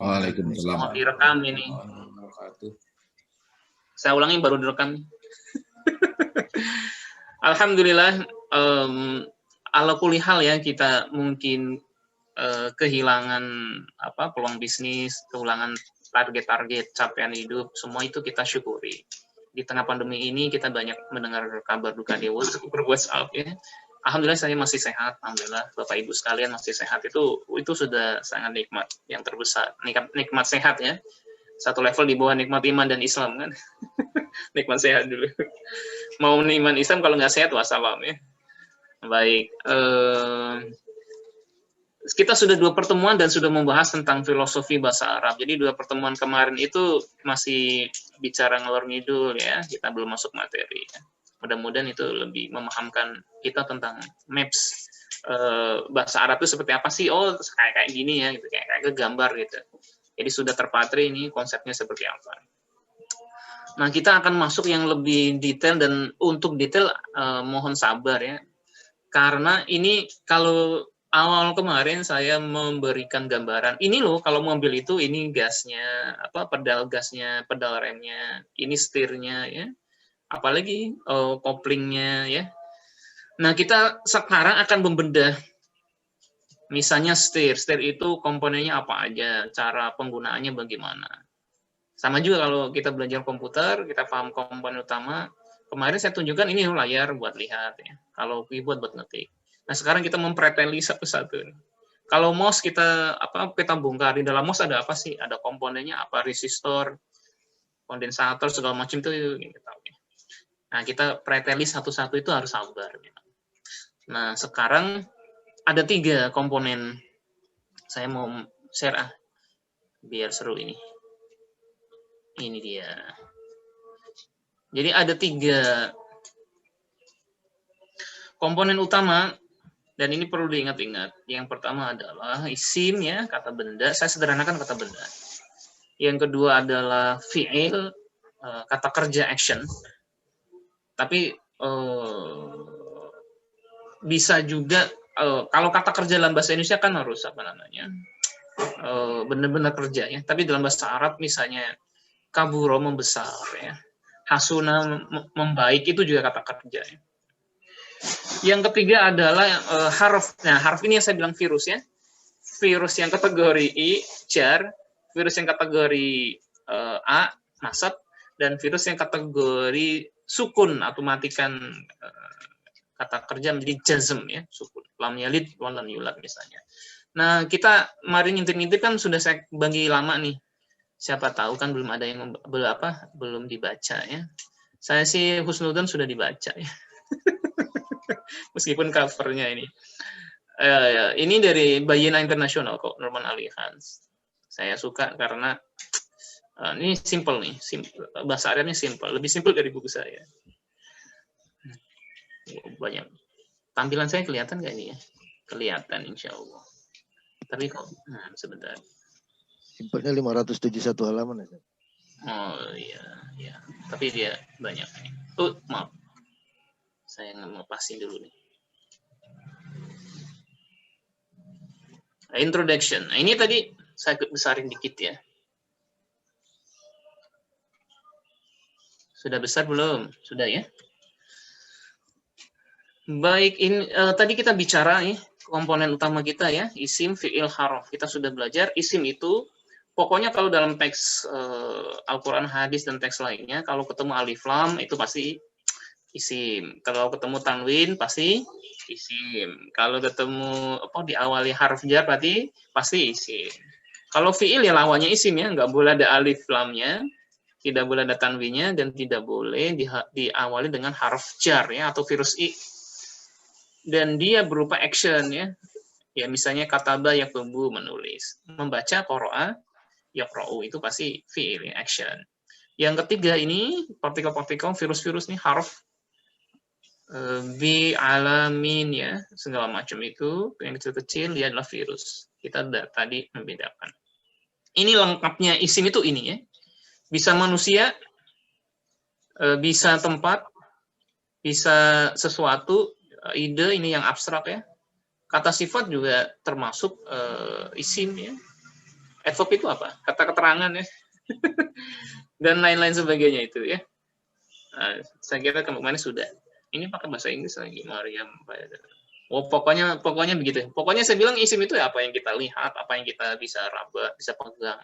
Waalaikumsalam. Mau direkam ini. Saya ulangi baru direkam. Alhamdulillah, ala kulli hal ya, kita mungkin kehilangan peluang bisnis, kehilangan target-target capaian hidup, semua itu kita syukuri. Di tengah pandemi ini kita banyak mendengar kabar duka di WhatsApp ya. Alhamdulillah saya masih sehat, alhamdulillah Bapak Ibu sekalian masih sehat, itu sudah sangat nikmat yang terbesar, nikmat sehat ya. Satu level di bawah nikmat iman dan Islam kan. Nikmat sehat dulu. Mau iman Islam kalau nggak sehat wassalam ya. Baik, kita sudah 2 pertemuan dan sudah membahas tentang filosofi bahasa Arab. Jadi 2 pertemuan kemarin itu masih bicara ngalor ngidul ya, kita belum masuk materi ya. Mudah-mudahan itu lebih memahamkan kita tentang maps bahasa Arab itu seperti apa sih? Oh, kayak gini ya, gitu, kayak ke gambar gitu. Jadi sudah terpatri ini konsepnya seperti apa. Nah, kita akan masuk yang lebih detail, dan untuk detail mohon sabar ya. Karena ini kalau awal kemarin saya memberikan gambaran, ini loh kalau mobil itu ini gasnya, pedal gasnya, pedal remnya, ini setirnya ya. Apalagi koplingnya ya. Nah, kita sekarang akan membedah misalnya setir itu komponennya apa aja, cara penggunaannya bagaimana. Sama juga kalau kita belajar komputer, kita paham komponen utama. Kemarin saya tunjukkan ini layar buat lihat ya. Kalau keyboard buat ngetik. Nah, sekarang kita mempreteli satu-satu. Kalau mouse kita bongkar, di dalam mouse ada apa sih? Ada komponennya apa, resistor, kondensator segala macam itu kita tahu ya. Nah, kita preteli satu-satu itu harus sabar. Nah, sekarang ada 3 komponen. Saya mau share biar seru ini. Ini dia. Jadi ada 3 komponen utama, dan ini perlu diingat-ingat. Yang pertama adalah isim ya, kata benda. Saya sederhanakan kata benda. Yang kedua adalah fi'il, kata kerja, action. Tapi bisa juga kalau kata kerja dalam bahasa Indonesia kan harus benar-benar kerja ya. Tapi dalam bahasa Arab misalnya kaburo membesar ya, hasuna membaik, itu juga kata kerja ya. Yang ketiga adalah harf. Nah, harf ini yang saya bilang virus ya. Virus yang kategori I, jar, virus yang kategori A, nasab, dan virus yang kategori sukun atau matikan kata kerja menjadi jazm ya, sukun. Lam yalid wa lam yulad misalnya. Nah, kita kemarin ngintip-ngintip kan sudah saya bagi lama nih. Siapa tahu kan belum ada yang belum dibaca ya. Saya sih husnudzon sudah dibaca ya. Meskipun covernya ini. Ini dari Bayina Internasional kok, Norman Ali Hans. Saya suka karena ini simple nih, bahasa Arabnya simple, lebih simple dari buku saya. Banyak. Tampilan saya kelihatan nggak ini ya? Kelihatan insya Allah. Tapi kok, sebentar. Simpelnya 571 halaman ya. Oh iya, ya. Tapi dia banyak. Maaf. Saya ngepasin dulu nih. Introduction. Nah, ini tadi saya besarin dikit ya. Sudah besar belum? Sudah ya? Baik, ini tadi kita bicara nih komponen utama kita ya, isim, fi'il, harf. Kita sudah belajar isim itu pokoknya kalau dalam teks Al-Qur'an, hadis, dan teks lainnya, kalau ketemu alif lam itu pasti isim. Kalau ketemu tanwin pasti isim. Kalau ketemu diawali harf jar berarti pasti isim. Kalau fi'il ya lawannya isim ya, nggak boleh ada alif lamnya, tidak boleh ada tanwinnya, dan tidak boleh diawali dengan harf jar ya atau virus i. Dan dia berupa action ya. Ya misalnya kataba yaktubu menulis, membaca qara'a yaqra'u itu pasti fi'il action. Yang ketiga ini partikel-partikel virus-virus nih harf bi alamin ya, segala macam itu yang kecil-kecil dia adalah virus. Kita tadi membedakan. Ini lengkapnya isim itu ini ya. Bisa manusia, bisa tempat, bisa sesuatu, ide, ini yang abstrak ya. Kata sifat juga termasuk isim ya. Adverb itu apa? Kata keterangan ya. Dan lain-lain sebagainya itu ya. Nah, saya kira kemarin sudah. Ini pakai bahasa Inggris lagi, Maryam. Oh, pokoknya begitu. Pokoknya saya bilang isim itu ya apa yang kita lihat, apa yang kita bisa raba, bisa pegang.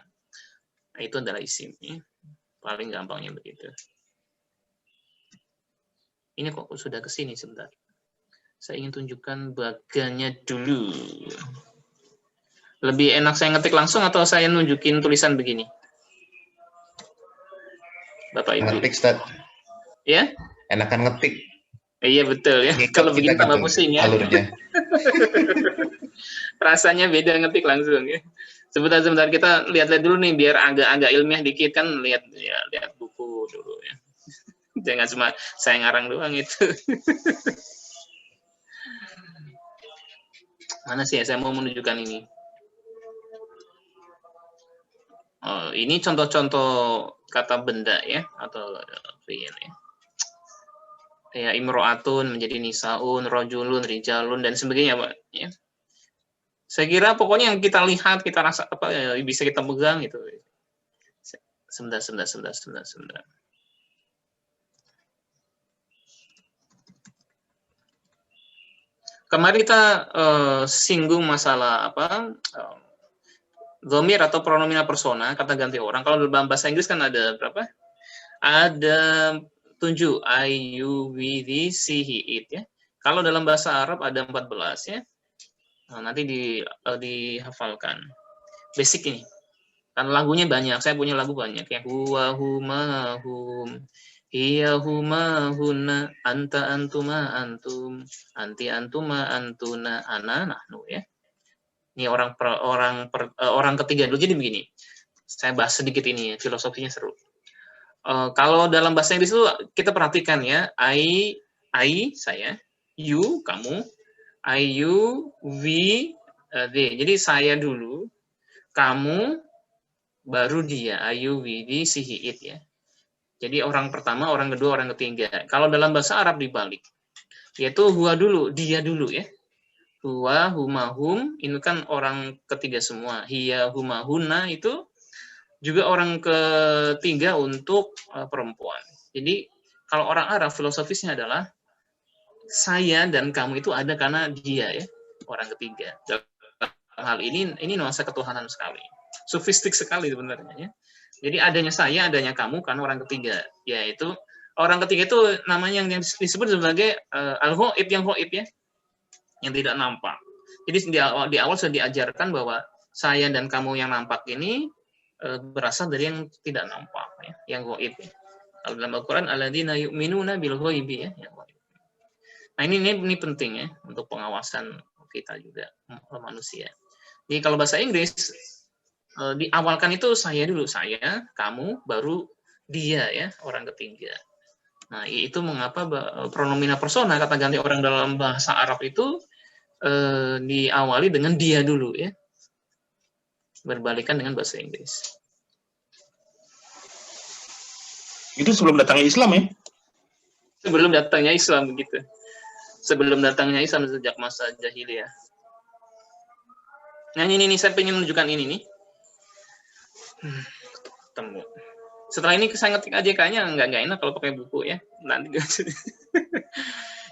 Nah, itu adalah isim. Ya. Paling gampangnya begitu. Ini kok sudah ke sini sebentar. Saya ingin tunjukkan bagiannya dulu. Lebih enak saya ngetik langsung atau saya nunjukin tulisan begini? Bapak Ibu. Ngetik, Ustaz. Ya? Enakan ngetik. Iya betul ya. Kalau begini tambah pusing ya. Alurnya. Rasanya beda ngetik langsung ya. Sebentar kita lihat-lihat dulu nih biar agak ilmiah dikit kan, lihat buku dulu ya. Jangan cuma saya ngarang doang itu. Mana sih ya saya mau menunjukkan ini. Oh, ini contoh-contoh kata benda ya atau fiil ya. Ya imro'atun menjadi nisaun, rojulun, rijalun dan sebagainya, Pak. Ya. Saya kira pokoknya yang kita lihat, kita rasa apa ya, bisa kita pegang itu. Sebentar. Kemarin kita singgung masalah apa? Dhamir atau pronomina persona, kata ganti orang. Kalau dalam bahasa Inggris kan ada berapa? Ada 7, I, you, we, they, she, he, it ya. Kalau dalam bahasa Arab ada 14 ya. Nah, nanti dihafalkan. Basic ini. Kan lagunya banyak. Saya punya lagu banyak ya. Huwa, huma, hum. Hiya, huma, hunna. Anta, antuma, antum. Anti, antuma, antuna. Ana, nahnu ya. Ini orang ketiga dulu. Jadi begini. Saya bahas sedikit ini ya. Filosofinya seru. Kalau dalam bahasa Inggris itu kita perhatikan ya, I saya, you kamu, I you, we they. Jadi saya dulu, kamu, baru dia, I you, we they, she he it ya. Jadi orang pertama, orang kedua, orang ketiga. Kalau dalam bahasa Arab dibalik, yaitu huwa dulu, dia dulu ya. Huwa, huma, hum, ini kan orang ketiga semua. Hiya, huma, hunna itu juga orang ketiga untuk perempuan. Jadi kalau orang Arab filosofisnya adalah saya dan kamu itu ada karena dia ya, orang ketiga. Dalam hal ini nuansa ketuhanan sekali. Sofistik sekali sebenarnya ya. Jadi adanya saya, adanya kamu karena orang ketiga, yaitu orang ketiga itu namanya yang disebut sebagai al-ghaib, yang ghaib ya, yang tidak nampak. Jadi di awal sudah diajarkan bahwa saya dan kamu yang nampak ini berasal dari yang tidak nampak ya, yang ghaib ya. Kalau dalam Al-Qur'an alladzina yu'minuna bil ghaibi ya, yang ghaib. Nah, ini penting ya untuk pengawasan kita juga manusia. Jadi kalau bahasa Inggris diawalkan itu saya dulu, saya, kamu, baru dia ya, orang ketiga. Nah, itu mengapa pronomina persona, kata ganti orang dalam bahasa Arab itu diawali dengan dia dulu ya. Berbalikan dengan bahasa Inggris. Itu sebelum datangnya Islam ya? Sebelum datangnya Islam begitu. Sebelum datangnya Islam sejak masa jahiliyah. Nah ini saya pengen menunjukkan ini nih. Temu. Setelah ini saya ngetik aja kayaknya nggak enak kalau pakai buku ya. Nanti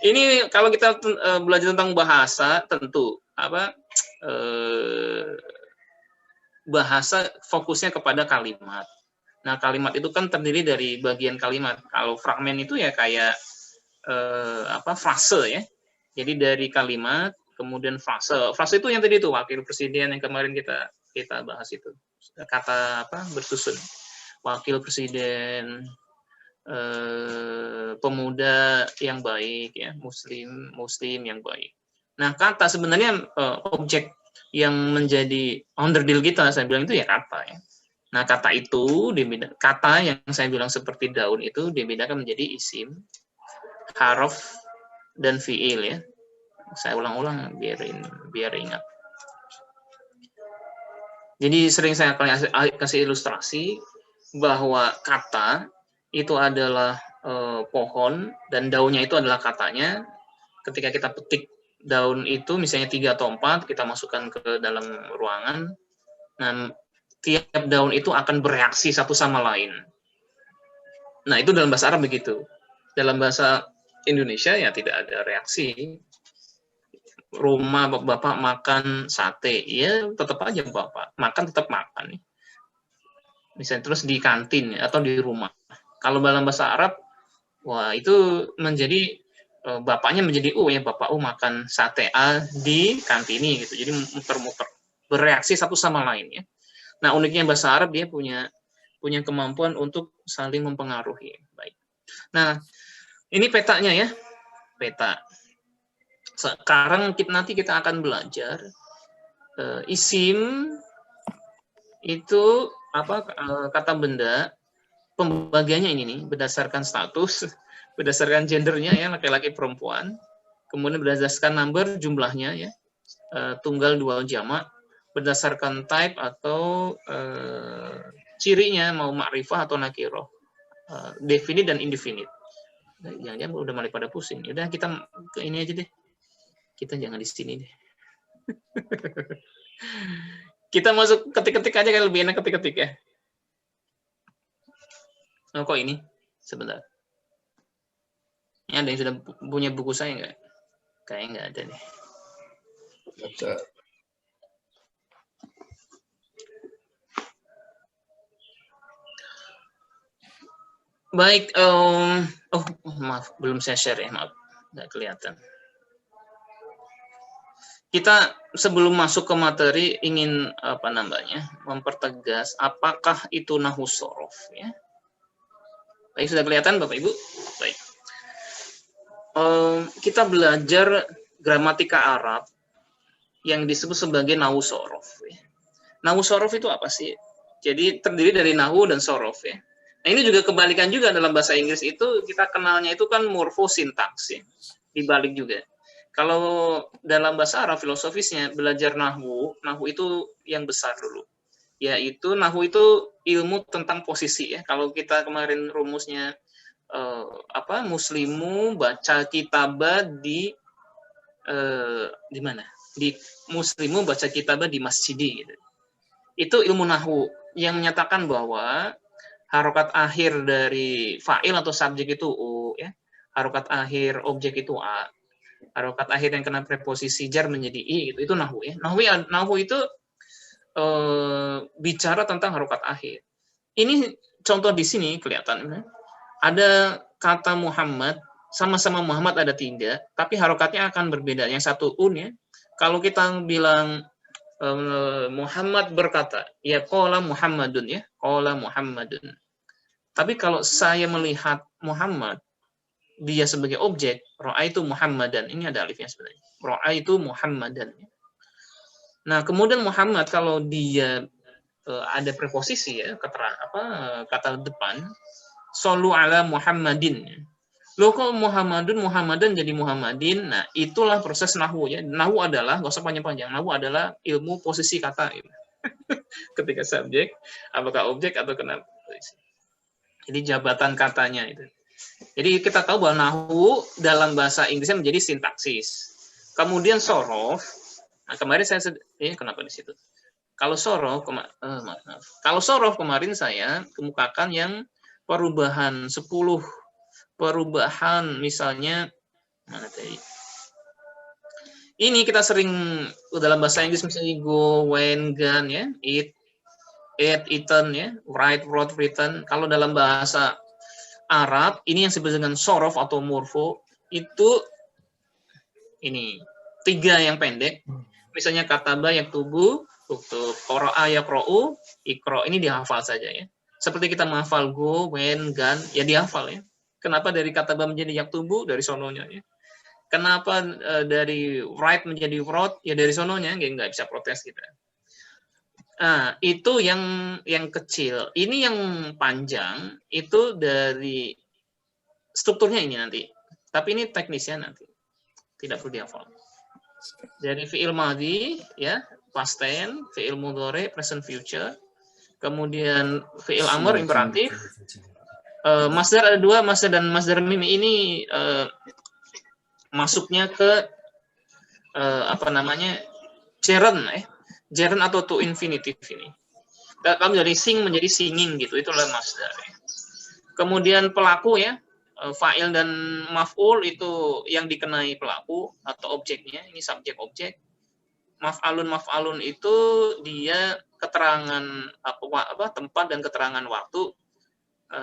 ini kalau kita belajar tentang bahasa tentu apa bahasa fokusnya kepada kalimat. Nah, kalimat itu kan terdiri dari bagian kalimat. Kalau fragmen itu ya kayak frase ya. Jadi dari kalimat kemudian frase. Frase itu yang tadi itu wakil presiden yang kemarin kita bahas itu. Kata bersusun. Wakil presiden, pemuda yang baik ya, muslim yang baik. Nah, kata sebenarnya objek yang menjadi onderdil kita, saya bilang itu ya kata ya. Nah, kata itu kata yang saya bilang seperti daun itu dibedakan menjadi isim, harf, dan fiil ya. Saya ulang-ulang biar ingat. Jadi sering saya kasih ilustrasi bahwa kata itu adalah pohon dan daunnya itu adalah katanya. Ketika kita petik daun itu misalnya 3 atau 4, kita masukkan ke dalam ruangan. Nah, tiap daun itu akan bereaksi satu sama lain. Nah, itu dalam bahasa Arab begitu. Dalam bahasa Indonesia ya tidak ada reaksi. Rumah bapak makan sate, ya tetap aja bapak makan, tetap makan. Misalnya terus di kantin atau di rumah. Kalau dalam bahasa Arab, wah itu menjadi bapaknya menjadi ya bapak makan sate A di kantini gitu. Jadi muter-muter, bereaksi satu sama lain ya. Nah, uniknya bahasa Arab dia punya kemampuan untuk saling mempengaruhi. Baik. Nah, ini petanya ya. Peta. Sekarang nanti kita akan belajar isim itu apa kata benda, pembagiannya ini nih berdasarkan status, berdasarkan gendernya ya, laki-laki perempuan, kemudian berdasarkan number jumlahnya ya, tunggal, dual, jamak, berdasarkan type atau cirinya mau makrifah atau nakiroh, definite dan indefinite. Jangan-jangan udah mulai pada pusing. Udah kita ke ini aja deh. Kita jangan di sini deh. Kita masuk ketik-ketik aja, kan lebih enak ketik-ketik ya. Oh, kok ini? Sebentar. Ini ada yang sudah punya buku saya nggak? Kayaknya nggak ada nih. Ada. Baik, maaf, belum saya share ya, maaf, nggak kelihatan. Kita sebelum masuk ke materi ingin mempertegas apakah itu nahwu shorof ya. Baik, sudah kelihatan Bapak Ibu? Baik. Kita belajar gramatika Arab yang disebut sebagai nahwu shorof ya. Nahwu shorof itu apa sih? Jadi terdiri dari nahwu dan shorof ya. Nah, ini juga kebalikan juga dalam bahasa Inggris itu kita kenalnya itu kan morfosintaks ya. Dibalik juga. Kalau dalam bahasa Arab filosofisnya belajar nahwu itu yang besar dulu. Yaitu nahwu itu ilmu tentang posisi ya. Kalau kita kemarin rumusnya muslimu baca kitabah di mana? Di muslimu baca kitabah di masjidi gitu. Itu ilmu nahwu yang menyatakan bahwa harokat akhir dari fa'il atau subjek itu u ya. Harokat akhir objek itu a. Harokat akhir yang kena preposisi jar menjadi i, itu nahwu ya. Nahwu itu bicara tentang harokat akhir. Ini contoh di sini kelihatan ya. Ada kata Muhammad, sama-sama Muhammad ada 3, tapi harokatnya akan berbeda. Yang satu un ya. Kalau kita bilang Muhammad berkata, ya qala Muhammadun ya, qala Muhammadun. Tapi kalau saya melihat Muhammad, dia sebagai objek, ra'aitu Muhammadan. Ini ada alifnya sebenarnya. Ra'aitu Muhammadan. Nah, kemudian Muhammad kalau dia ada preposisi ya, kata depan, shollu ala Muhammadin. Loh kok Muhammadan jadi Muhammadin? Nah, itulah proses nahwu ya. Nahwu adalah, nggak usah panjang-panjang, nahwu adalah ilmu posisi kata. Ketika subjek, apakah objek atau kena posisi. Jadi jabatan katanya itu. Jadi kita tahu bahwa nahwu dalam bahasa Inggrisnya menjadi sintaksis. Kemudian shorof. Nah, kemarin saya kenapa di situ? Kalau shorof, kalau shorof kemarin saya kemukakan yang perubahan 10 perubahan, misalnya mana tadi? Ini kita sering dalam bahasa Inggris misalnya go, when, gone ya, eat, eaten ya, write, wrote, written. Kalau dalam bahasa Arab ini yang disebut dengan shorof atau morfo itu ini 3 yang pendek. Misalnya kataba yaktubu, qara'a yaqra'u, iqra, ini dihafal saja ya. Seperti kita menghafal go, when, gone, ya dihafal ya. Kenapa dari kataba menjadi yaktubu? Dari sononya ya. Kenapa dari write menjadi wrote? Ya dari sononya, nggak bisa protes kita. Nah, itu yang kecil. Ini yang panjang itu dari strukturnya ini nanti. Tapi ini teknisnya nanti. Tidak perlu dihafal. Dari fi'il madhi ya, past tense, fi'il mudhari, present future. Kemudian fi'il amr imperatif. Masdar ada 2, masdar dan masdar mim ini masuknya ke gerund gerund atau to infinitive ini. Kalau dari sing menjadi singing gitu, itulah masdar. Kemudian pelaku ya, fa'il dan maf'ul itu yang dikenai pelaku atau objeknya, ini subjek objek. Maf'alun itu dia keterangan apa tempat dan keterangan waktu.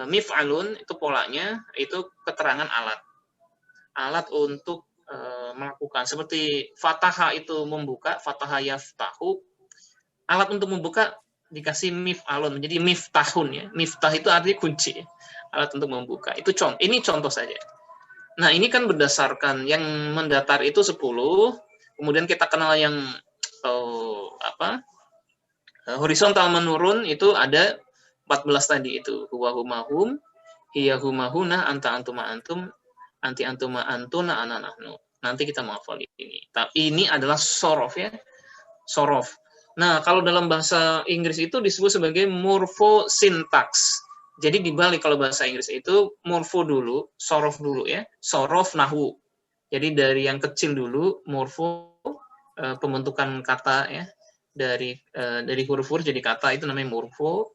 Mif'alun itu polanya, itu keterangan alat untuk melakukan, seperti fataha itu membuka, fataha yaftahu, alat untuk membuka dikasih mif'alun menjadi miftahun ya. Miftah itu artinya kunci, alat untuk membuka. Itu ini contoh saja. Nah, ini kan berdasarkan yang mendatar itu 10, kemudian kita kenal yang horizontal menurun itu ada 14 tadi itu. Huwa humahum, hiya humahuna, anta antuma antum, anti antuma antuna ana nahnu. Nanti kita menghafal ini. Tapi ini adalah sorof ya. Sorof. Nah, kalau dalam bahasa Inggris itu disebut sebagai morfosintaks. Jadi dibalik, kalau bahasa Inggris itu morfo dulu, sorof dulu ya. Sorof nahwu. Jadi dari yang kecil dulu, morfo, pembentukan kata ya. Dari huruf-huruf jadi kata, itu namanya morfo.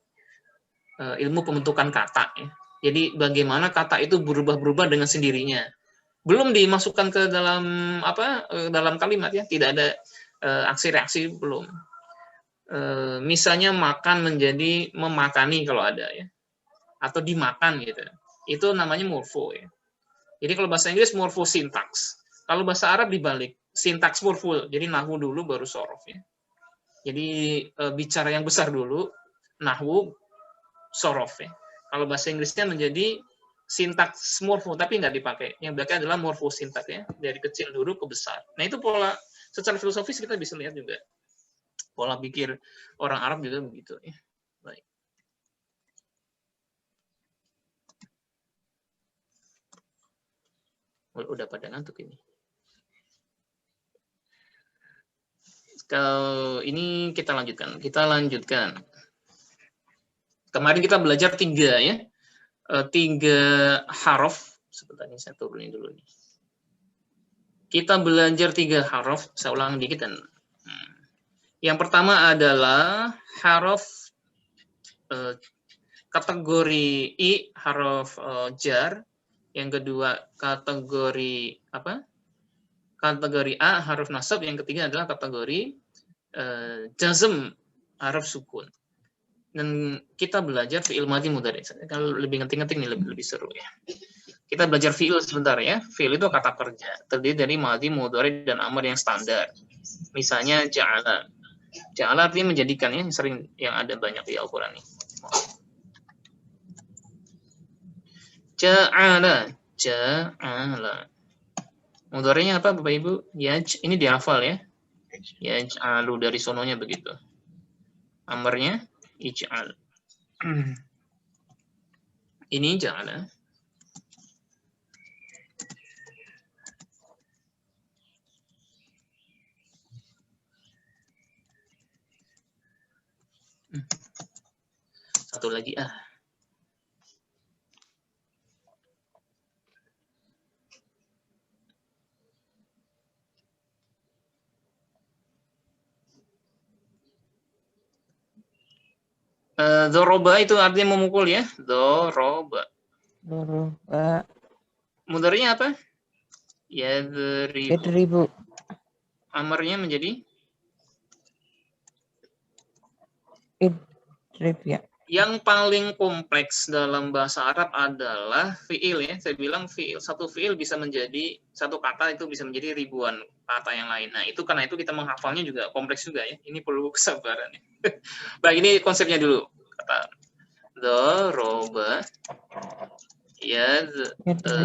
Ilmu pembentukan kata ya. Jadi bagaimana kata itu berubah-berubah dengan sendirinya. Belum dimasukkan ke dalam dalam kalimat ya, tidak ada aksi reaksi, belum. Misalnya makan menjadi memakani kalau ada ya, atau dimakan gitu, itu namanya morfo ya. Jadi kalau bahasa Inggris morfo sintaks, kalau bahasa Arab dibalik, sintaks morfo, jadi nahwu dulu baru sorof ya. Jadi bicara yang besar dulu, nahwu sorof ya. Kalau bahasa Inggrisnya menjadi sintaks morfo, tapi nggak dipakai. Yang dipakai adalah morfo sintaks ya, dari kecil dulu ke besar. Nah itu pola secara filosofis kita bisa lihat juga. Pola pikir orang Arab juga begitu ya. Baik. Udah pada ngantuk ini. Kalau ini kita lanjutkan. Kemarin kita belajar 3 ya. 3 haraf. Sebentar ini saya turunin dulu nih. Kita belajar 3 haraf. Saya ulang dikit dan yang pertama adalah haraf kategori I, haraf jar. Yang kedua kategori Kategori A, haraf nasab. Yang ketiga adalah kategori jazm, haraf sukun. Dan kita belajar fi'il madhi mudhari. Kalau lebih ngetik-ngetik nih lebih seru ya. Kita belajar fi'il sebentar ya. Fi'il itu kata kerja, terdiri dari madhi, mudhari, dan amr yang standar. Misalnya ja'ala. Ja'ala artinya menjadikan ya, yang ada banyak di Al-Qur'an nih. Ja'ala. Mudhari'nya apa Bapak Ibu? Ini dihafal ya. Yaj'alu, dari sononya begitu. Amrnya ij'al. Ini ja'ala. Satu lagi Doroba itu artinya memukul ya. Doroba. Mudhari'nya apa? Yadribu. Amarnya menjadi idrib ya. Yang paling kompleks dalam bahasa Arab adalah fi'il ya. Saya bilang fi'il, satu fi'il bisa menjadi, satu kata itu bisa menjadi ribuan kata yang lain. Nah, itu karena itu kita menghafalnya juga kompleks juga ya. Ini perlu kesabaran ya. Baik, ini konsepnya dulu. Kata doroba yadribu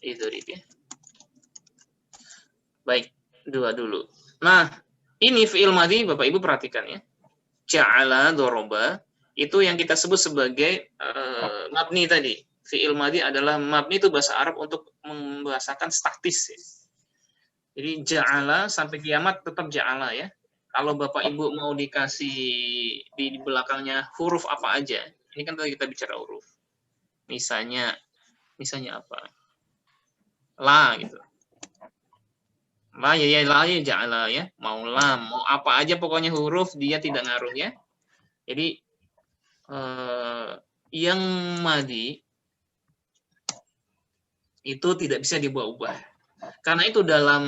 idrib ya. Baik, 2 dulu. Nah, ini fi'il madhi, Bapak Ibu perhatikan ya. Ja'ala doroba itu yang kita sebut sebagai mabni tadi. Fi'il madhi adalah mabni, itu bahasa Arab untuk membahasakan statis ya. Jadi ja'ala sampai kiamat tetap ja'ala ya. Kalau Bapak Ibu mau dikasih di belakangnya huruf apa aja. Ini kan tadi kita bicara huruf. Misalnya apa? La gitu. La yaj'ala ya, mau lam, mau apa aja pokoknya huruf dia tidak ngaruh ya. Jadi yang madi itu tidak bisa diubah-ubah. Karena itu dalam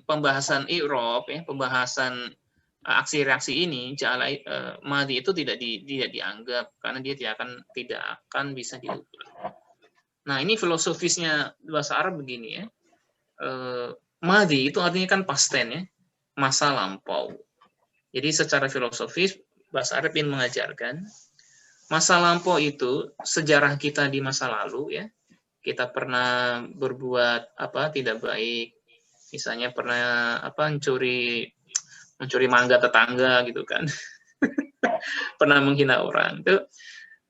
pembahasan i'rab ya, pembahasan aksi reaksi ini ja'ala madi itu tidak dianggap karena dia tidak akan bisa diubah. Nah, ini filosofisnya bahasa Arab begini ya. Madi itu artinya kan past tense ya, masa lampau. Jadi secara filosofis bahasa Arab ingin mengajarkan masa lampau itu sejarah kita di masa lalu ya. Kita pernah berbuat apa tidak baik, misalnya pernah apa mencuri mangga tetangga gitu kan. Pernah menghina orang.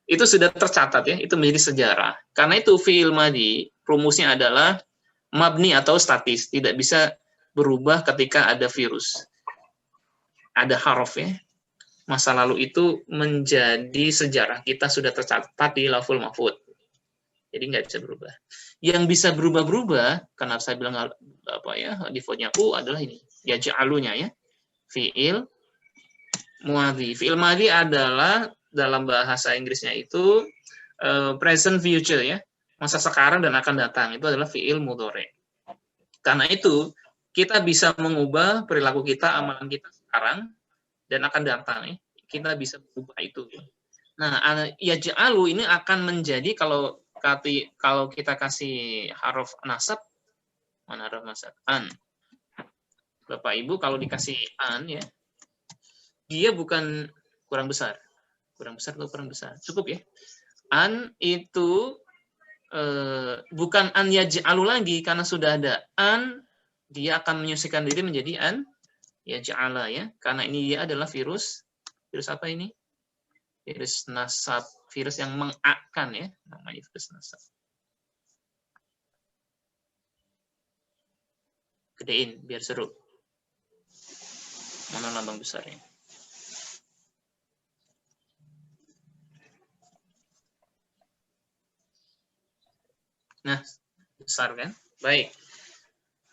Itu sudah tercatat ya, itu menjadi sejarah. Karena itu fi'il madi rumusnya adalah mabni atau statis, tidak bisa berubah ketika ada virus. Ada harf ya. Masa lalu itu menjadi sejarah kita sudah tercatat di Lauhul Mahfuz. Jadi nggak bisa berubah. Yang bisa berubah-berubah, karena saya bilang apa ya, defaultnya u adalah ini, ya ja'alunya ya, fi'il madi. Fi'il madi adalah dalam bahasa Inggrisnya itu present future ya, masa sekarang dan akan datang, itu adalah fi'il mudhari. Karena itu kita bisa mengubah perilaku kita, amalan kita sekarang dan akan datang ya. Kita bisa berubah itu. Nah, yaj'alu ini akan menjadi kalau kita kasih huruf nasab, mana huruf nasab? An. Bapak Ibu kalau dikasih an ya, dia bukan kurang besar. Kurang besar atau kurang besar? Cukup ya. An itu bukan an yaj'alu lagi karena sudah ada an, dia akan menyusikan diri menjadi an yaj'ala ya. Karena ini dia adalah virus apa ini? Virus nasab, virus yang mengakkan ya, namanya virus nasab. Gedein biar seru. Mana lambang besarnya? Nah, besar kan? Baik.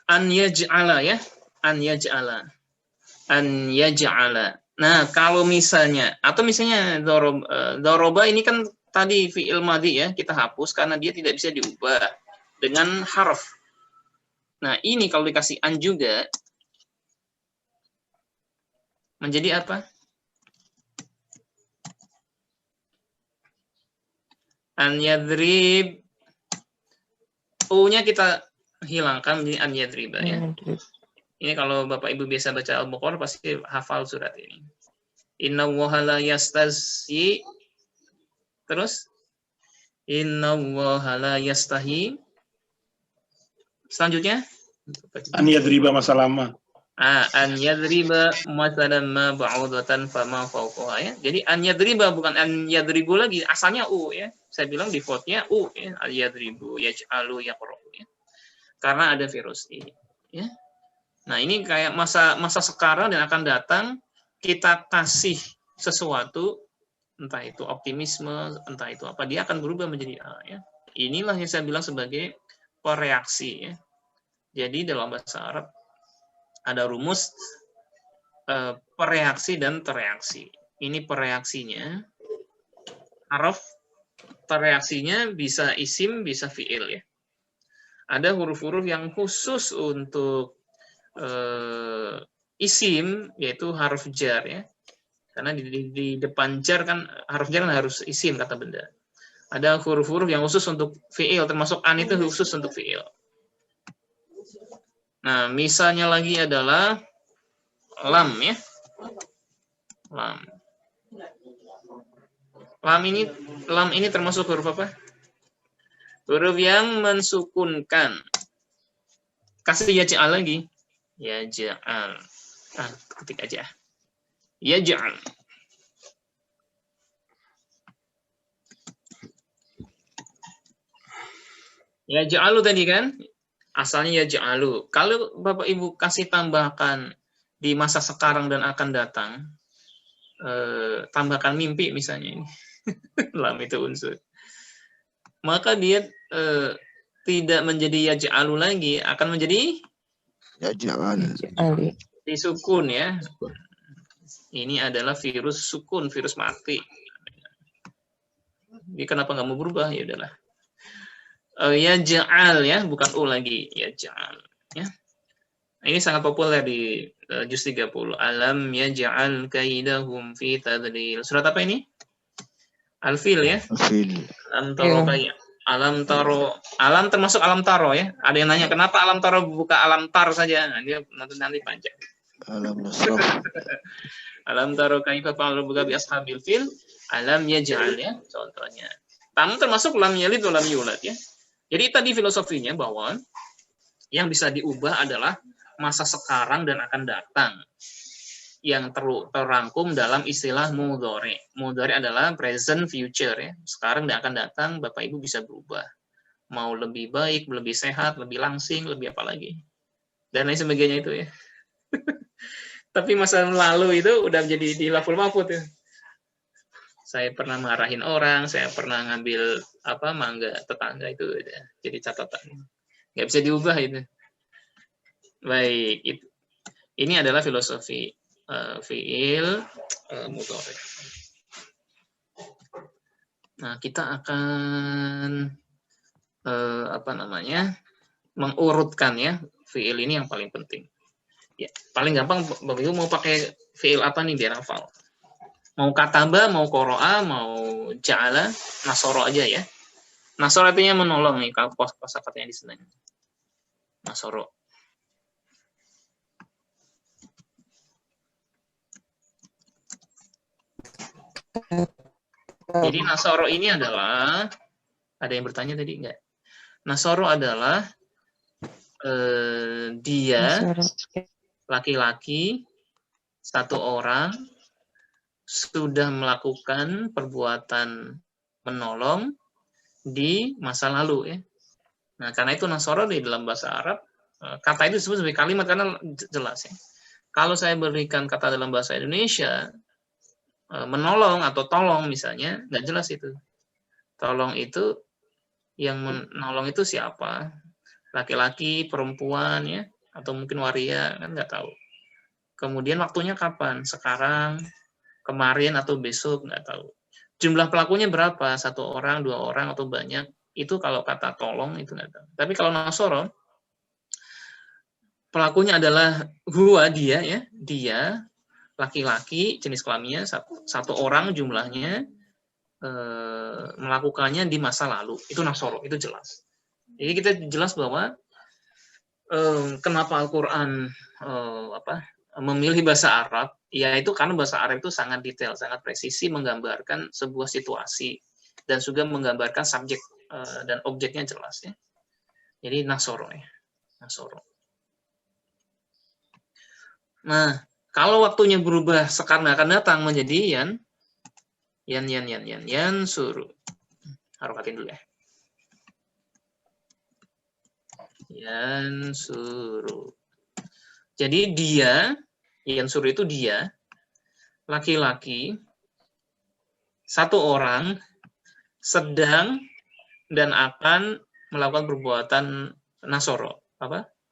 An yaj'ala ya, an yaj'ala. An yaj'ala. Nah, kalau misalnya atau misalnya doroba ini kan tadi fi'il madhi ya, kita hapus karena dia tidak bisa diubah dengan harf. Nah, ini kalau dikasih an juga menjadi apa? An yadrib. U-nya kita hilangkan menjadi an yadriba ya. Ini kalau Bapak Ibu biasa baca Al-Baqarah pasti hafal surat ini. Innallaha la yastahyi. Terus innallaha la yastahi. Selanjutnya An yadriba masa lama. An yadriba masalan ma ba'udatan fama fawqaha ya. Jadi an yadriba bukan an yadribu lagi, asalnya u ya. Saya bilang defaultnya u ya, al yadribu yaj'alu yaqra'u ya. Karena ada virus ini ya. Nah, ini kayak masa sekarang dan akan datang, kita kasih sesuatu, entah itu optimisme, entah itu apa, dia akan berubah menjadi A. Ya. Inilah yang saya bilang sebagai pereaksi. Ya. Jadi dalam bahasa Arab ada rumus pereaksi dan tereaksi. Ini pereaksinya, harf tereaksinya bisa isim, bisa fi'il. Ya. Ada huruf-huruf yang khusus untuk isim, yaitu huruf jar ya, karena di depan jar kan huruf jar kan harus isim kata benda. Ada huruf-huruf yang khusus untuk fiil, termasuk an itu khusus untuk fiil. Nah, misalnya lagi adalah lam ya, lam ini termasuk huruf apa? Huruf yang mensukunkan. Kasih yaj'al lagi. Yaj'al. Ketik aja. Yaj'al. Yaj'alu tadi kan? Asalnya yaj'alu. Kalau Bapak Ibu kasih tambahkan di masa sekarang dan akan datang, tambahkan mimpi misalnya ini. Lam itu unsur. Maka dia tidak menjadi yaj'alu lagi, akan menjadi Yaj'al. Disukun ya. Ini adalah virus sukun, virus mati. Ini kenapa nggak mau berubah? Ya udahlah. Yaj'al ya, bukan u lagi. Yaj'al ya. Ini sangat populer di juz 30. Alam yaj'al kaidahum fi tadlil. Surat apa ini? Al-Fil ya. Al-Fil. Alam taro kayak alam taro, alam termasuk alam taro ya. Ada yang nanya kenapa alam taro buka alam tar saja? Nah, dia nanti panjang. Alam nasraf. Alam taro kaifa fa'ala rabbuka bi ashabil fil. Alam yaj'al ya contohnya. Tamu termasuk lam yalid wa lam yulad ya. Jadi tadi filosofinya bahwa yang bisa diubah adalah masa sekarang dan akan datang. Yang terangkum dalam istilah mudhari. Mudhari adalah present future ya. Sekarang dan akan datang, Bapak Ibu bisa berubah. Mau lebih baik, lebih sehat, lebih langsing, lebih apa lagi. Dan lain sebagainya itu ya. Tapi masa lalu itu udah jadi di laful mahfud ya. Saya pernah marahin orang, saya pernah ngambil mangga tetangga itu ya. Jadi catatan. Nggak bisa diubah itu. Baik, itu. Ini adalah filosofi fiil mudhari. Nah, kita akan mengurutkan ya fiil ini yang paling penting. Ya, paling gampang Bapak Ibu mau pakai fiil apa nih biar hafal. Mau kataba, mau qara'a, mau ja'ala, nasoro aja ya. Nasoro artinya menolong nih kalau kosakatanya di sini. Nasoro. Jadi nasoro ini adalah, ada yang bertanya tadi enggak? Nasoro adalah dia laki-laki satu orang sudah melakukan perbuatan menolong di masa lalu ya. Nah, karena itu nasoro di dalam bahasa Arab kata itu disebut sebagai kalimat karena jelas ya. Kalau saya berikan kata dalam bahasa Indonesia menolong atau tolong misalnya, nggak jelas itu. Tolong itu, yang menolong itu siapa? Laki-laki, perempuan ya, atau mungkin waria, kan nggak tahu. Kemudian waktunya kapan? Sekarang, kemarin atau besok, nggak tahu. Jumlah pelakunya berapa? 1 orang, 2 orang, atau banyak? Itu kalau kata tolong itu nggak tahu. Tapi kalau nasoro, pelakunya adalah huwa, dia ya, dia laki-laki jenis kelaminnya satu orang jumlahnya melakukannya di masa lalu, itu nasoro, itu jelas. Jadi kita jelas bahwa kenapa Al-Quran memilih bahasa Arab, yaitu karena bahasa Arab itu sangat detail, sangat presisi menggambarkan sebuah situasi dan juga menggambarkan subjek dan objeknya jelas ya. Jadi nasoro ya, nasoro. Nah, kalau waktunya berubah sekarang akan datang menjadi yan suruh. Harokatin dulu ya. Yan suruh. Jadi dia, yan suruh itu dia, laki-laki, 1 orang sedang dan akan melakukan perbuatan nasoro,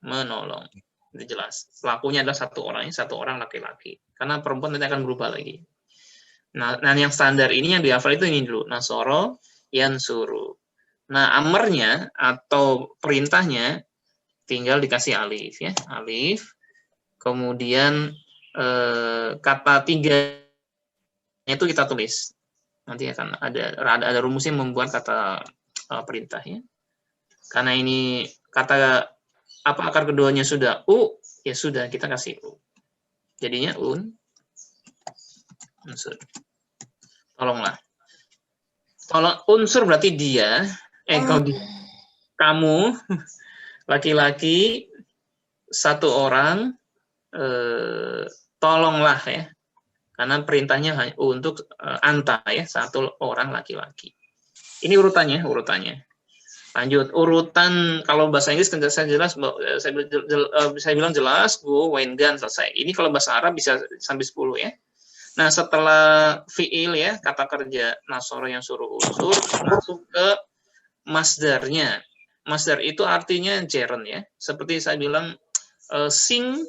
menolong. Itu jelas. Pelakunya adalah 1 orang, 1 orang laki-laki. Karena perempuan nanti akan berubah lagi. Nah, yang standar ini yang dihafal itu ini dulu. Nasoro, yansuru. Nah, amarnya atau perintahnya tinggal dikasih alif ya. Alif. Kemudian kata 3 itu kita tulis. Nanti akan ada rumusnya membuat kata perintah ya. Karena ini kata akar keduanya sudah u, ya sudah kita kasih u. Jadinya unsur. Tolonglah. Tolong unsur berarti dia, kamu laki-laki 1 orang tolonglah ya. Karena perintahnya hanya untuk anta ya, 1 orang laki-laki. Ini urutannya. Lanjut, urutan kalau bahasa Inggris saya jelas, saya bilang jelas, go, when, gun, selesai. Ini kalau bahasa Arab bisa sampai 10 ya. Nah, setelah fi'il ya, kata kerja nasoro yang suruh unsur, masuk ke masdarnya. Masdar itu artinya jeren ya. Seperti saya bilang, sing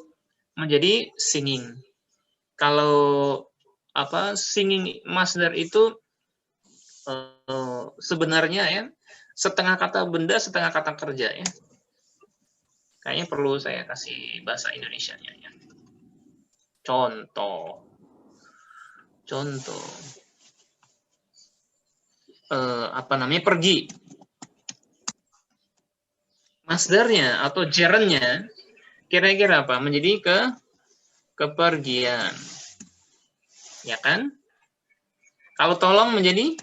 menjadi singing. Kalau singing masdar itu sebenarnya ya setengah kata benda, setengah kata kerja ya. Kayaknya perlu saya kasih bahasa Indonesianya ya. Contoh. Pergi. Masdarnya atau gerundnya kira-kira apa? Menjadi kepergian. Ya kan? Kalau tolong menjadi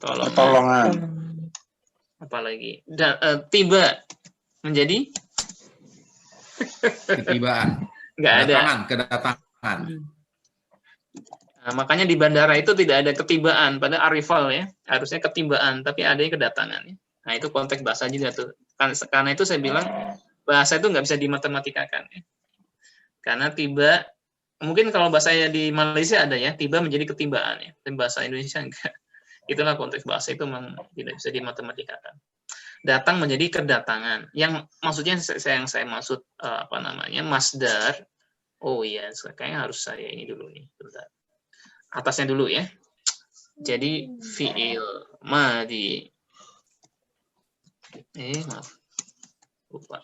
Pertolongan. Apalagi tiba menjadi Ketibaan. nggak ada. Kedatangan. Nah, makanya di bandara itu tidak ada ketibaan, pada arrival ya, harusnya ketibaan, tapi adanya kedatangan. Ya. Nah itu konteks bahasa juga tuh. Karena itu saya bilang bahasa itu nggak bisa dimatematikkan. Ya. Karena tiba, mungkin kalau bahasanya di Malaysia ada ya, tiba menjadi ketibaan ya, tapi bahasa Indonesia enggak. Itulah konteks bahasa itu memang tidak bisa dimatematikkan. Datang menjadi kedatangan. Yang maksudnya yang saya maksud masdar. Oh iya, kayaknya harus saya ini dulu nih. Bentar. Atasnya dulu ya. Jadi fi'il madi. Maaf. Lupa.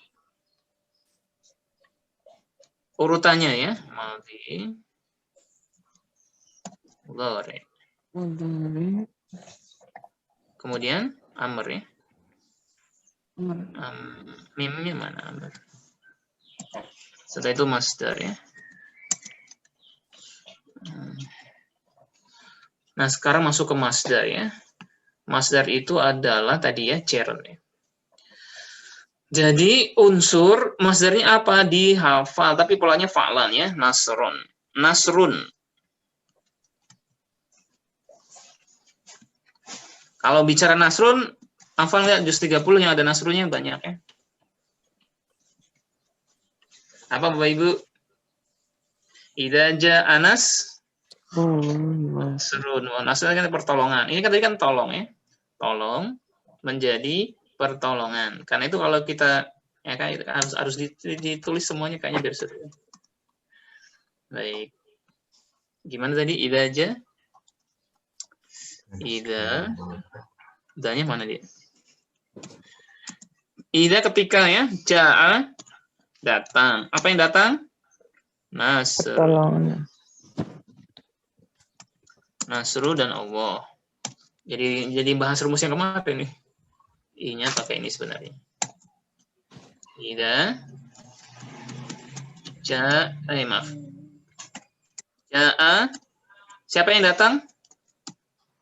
Urutannya ya, madi. Mudhari. Kemudian amr ya. Mimnya mana amr? Setelah itu masdar ya. Nah, sekarang masuk ke masdar ya. Masdar itu adalah tadi ya gerund ya. Jadi unsur masdarnya apa? Dihafal, tapi polanya fa'lan ya, nasrun. Nasrun. Kalau bicara nasrun, hafal nggak juz 30 yang ada nasrunnya banyak ya. Apa Bapak Ibu? Idza ja'a nasrun. Nasrun kan pertolongan. Ini kan tadi kan tolong ya. Tolong menjadi pertolongan. Karena itu kalau kita ya kan harus ditulis semuanya kayaknya biar seru. Baik. Gimana tadi idza idanya mana dia? Idza ketika ya, ja'a datang. Apa yang datang? Nasr. Nasru dan Allah. Jadi bahas rumus yang kemarin nih. I-nya pakai ini sebenarnya. Idza ja'a siapa yang datang?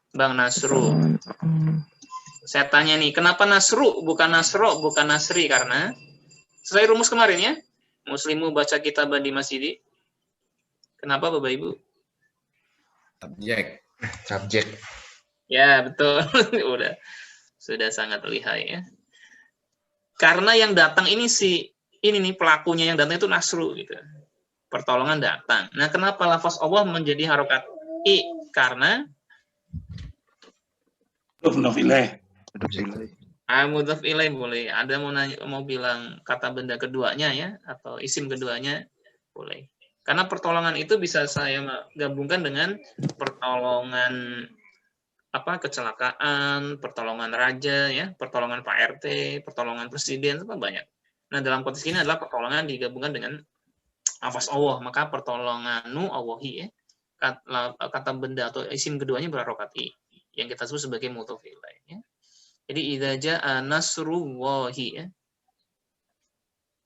Bang Nasru. Saya tanya nih, kenapa Nasru bukan Nasro, bukan Nasri? Karena sesuai rumus kemarin ya, Muslimu baca kitab di masjid. Kenapa Bapak Ibu? Subjek. Ya betul, sudah sangat lihai ya. Karena yang datang ini nih pelakunya yang datang itu Nasru gitu. Pertolongan datang. Nah kenapa lafaz Allah menjadi harokat i? Karena Mudhof ilaih. mudhof ilaih boleh. Ada mau bilang kata benda keduanya ya atau isim keduanya boleh. Karena pertolongan itu bisa saya gabungkan dengan pertolongan kecelakaan, pertolongan raja ya, pertolongan Pak RT, pertolongan presiden, itu banyak. Nah, dalam konteks ini adalah pertolongan digabungkan dengan lafaz Allah, maka pertolonganu Allahi ya. Kata benda atau isim keduanya berharokat i, yang kita sebut sebagai mudhof ilaih ya. Jadi idza jaa nasrullahi ya.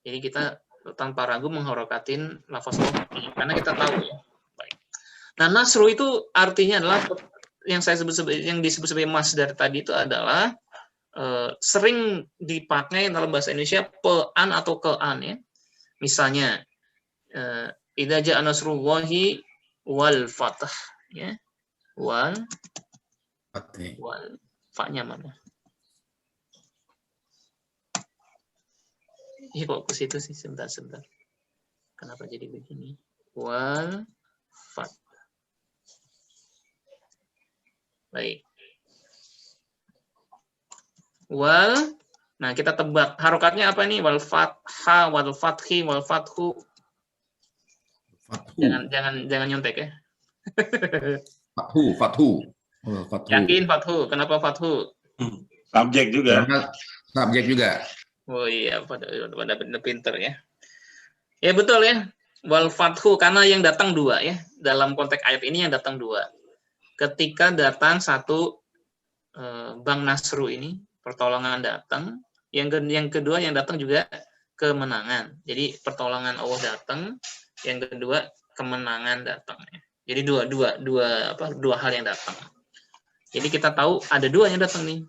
Jadi kita tanpa ragu mengharokatin lafaz Allah karena kita tahu ya. Baik. Nah, nasru itu artinya adalah yang disebut sebagai masdar tadi itu adalah sering dipakai dalam bahasa Indonesia pe'an atau ke'an ya. Misalnya idza jaa nasrullahi wal fath ya. Wal fa-nya mana? Ini kok ke situ sih sebentar. Kenapa jadi begini? Wal fath. Baik. Wal Nah, kita tebak harokatnya apa nih? Wal fatha, wal fathi, wal fathu. Fathu. Jangan nyontek ya. Fathu. Oh, Fathu. Yakin fathu. Kenapa fathu? Subjek juga. Karena subjek juga. Oh iya, pada pinter ya. Ya betul ya. Wal fathu karena yang datang dua ya. Dalam konteks ayat ini yang datang dua. Ketika datang satu Bang Nasru ini, pertolongan datang. Yang kedua yang datang juga kemenangan. Jadi pertolongan Allah datang, yang kedua kemenangan datang. Jadi dua hal yang datang. Jadi kita tahu ada dua yang datang nih,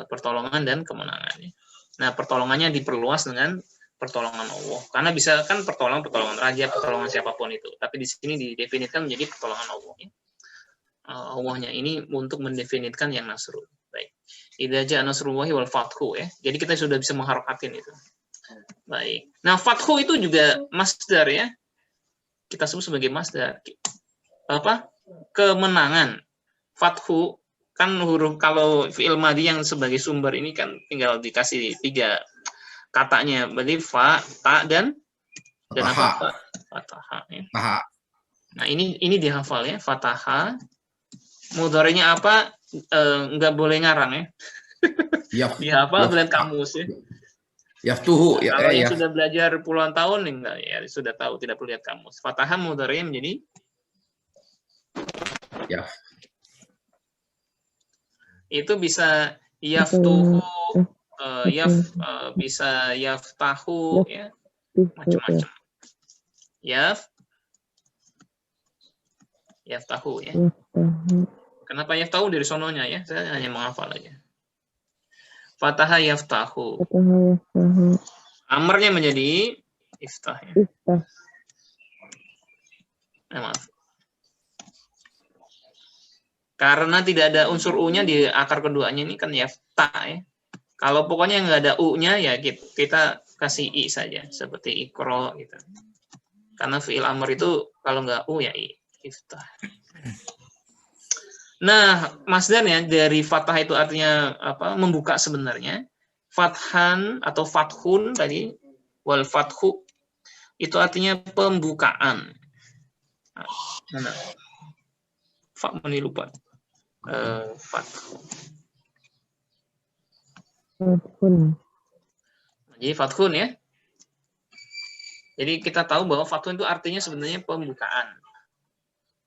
pertolongan dan kemenangan. Nah pertolongannya diperluas dengan pertolongan Allah. Karena bisa kan pertolongan raja, pertolongan siapapun itu. Tapi di sini didefinisikan menjadi pertolongan Allah. Allahnya ini untuk mendefinitkan yang nasru. Baik. Idza ja'a nasrullahi wal fathu ya. Jadi kita sudah bisa mengharokatin itu. Baik. Nah, fathu itu juga masdar ya. Kita sebut sebagai masdar. Apa? Kemenangan. Fathu kan huruf kalau fi'il madhi yang sebagai sumber ini kan tinggal dikasih 3 katanya. Berarti fa, ta dan apa? Fataha ya. Nah, ini dihafal ya, fataha. Mudhari'nya apa? Nggak boleh ngarang ya. Dihafal dan kamus ya. Yaftuhu. Nah, kalau yang sudah belajar puluhan tahun enggak ya sudah tahu, tidak perlu lihat kamus. Fataha mudhari'nya menjadi ya. Itu bisa yaftuhu, bisa yaftahu ya, macam-macam. Yaftahu ya. Kenapa yaftahu dari sononya ya? Saya hanya menghafal aja. Fataha yaftahu. Amarnya menjadi iftah ya. Maaf. Karena tidak ada unsur u-nya di akar keduanya ini kan yafta ya. Kalau pokoknya nggak ada u-nya ya kita kasih i saja seperti ikro gitu. Karena fi'il amr itu kalau nggak u ya i, iftah. Nah, masdarnya dari fathah itu artinya apa? Membuka sebenarnya. Fathan atau fathun tadi, wal fathu itu artinya pembukaan. Mana? Fakmani lupa. Fathu. Jadi fathun ya. Jadi kita tahu bahwa fathun itu artinya sebenarnya pembukaan.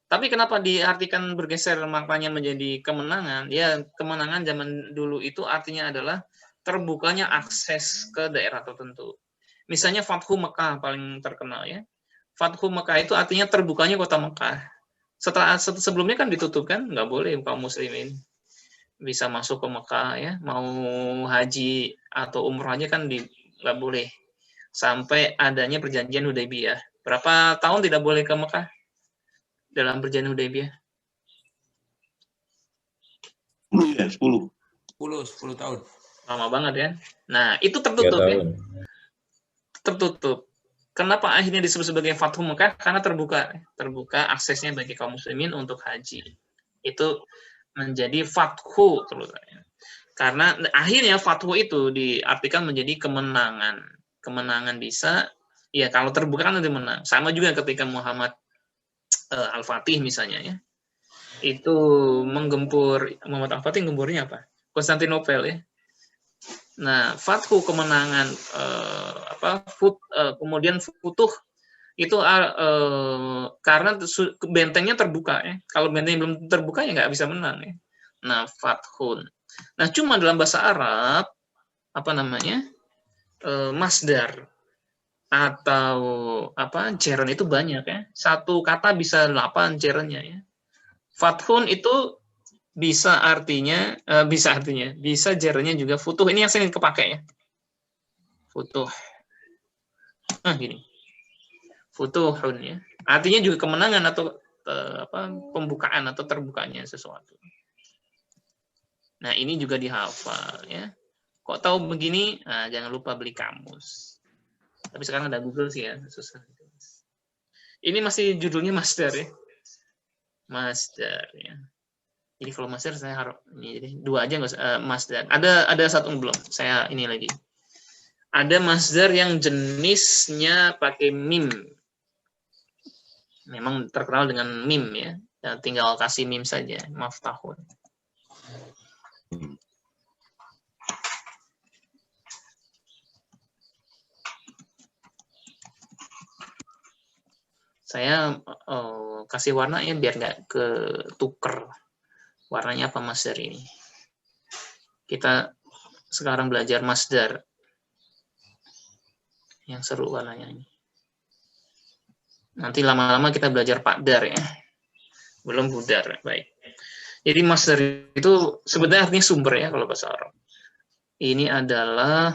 Tapi kenapa diartikan bergeser maknanya menjadi kemenangan? Ya, kemenangan zaman dulu itu artinya adalah terbukanya akses ke daerah tertentu. Misalnya Fathu Mekah paling terkenal ya. Fathu Mekah itu artinya terbukanya kota Mekah. Sebelumnya kan ditutup kan, nggak boleh kaum muslimin bisa masuk ke Mekah ya. Mau haji atau umroh aja kan nggak boleh. Sampai adanya perjanjian Hudaybiyah. Berapa tahun tidak boleh ke Mekah? Dalam perjanjian Hudaybiyah? 10 tahun. Lama banget ya. Nah, itu tertutup ya. Tertutup. Kenapa akhirnya disebut sebagai Fathu Mekah? Karena terbuka aksesnya bagi kaum muslimin untuk haji. Itu menjadi fathu terus. Karena akhirnya fathu itu diartikan menjadi kemenangan. Kemenangan bisa ya kalau terbuka kan nanti menang. Sama juga ketika Muhammad Al-Fatih misalnya ya. Itu menggempur Muhammad Al-Fatih gempurnya apa? Konstantinopel ya. Nah, fathu kemenangan kemudian futuh itu karena bentengnya terbuka ya. Kalau bentengnya belum terbuka ya nggak bisa menang ya. Nah, fathun. Nah, cuma dalam bahasa Arab apa namanya? Masdar atau jeren itu banyak ya. Satu kata bisa 8 jerennya ya. Fathun itu bisa jerennya juga futuh. Ini yang sering kepake ya. Futuh. Nah, gini. Futuhun ya. Artinya juga kemenangan atau pembukaan atau terbukanya sesuatu. Nah, ini juga dihafal ya. Kok tahu begini? Nah, jangan lupa beli kamus. Tapi sekarang ada Google sih ya, susah. Ini masih judulnya masdar ya. Masdar ya. Jadi kalau masdar saya harus ini jadi dua aja nggak usah, masdar. Ada satu belum. Saya ini lagi. Ada masdar yang jenisnya pakai mim. Memang terkenal dengan mim ya. Dan tinggal kasih mim saja, maftahun. Saya kasih warna ya biar nggak ketuker. Warnanya apa masdar ini? Kita sekarang belajar masdar. Yang seru warnanya ini. Nanti lama-lama kita belajar pakdar ya. Belum budar. Baik. Jadi masdar itu sebenarnya artinya sumber ya kalau bahasa Arab. Ini adalah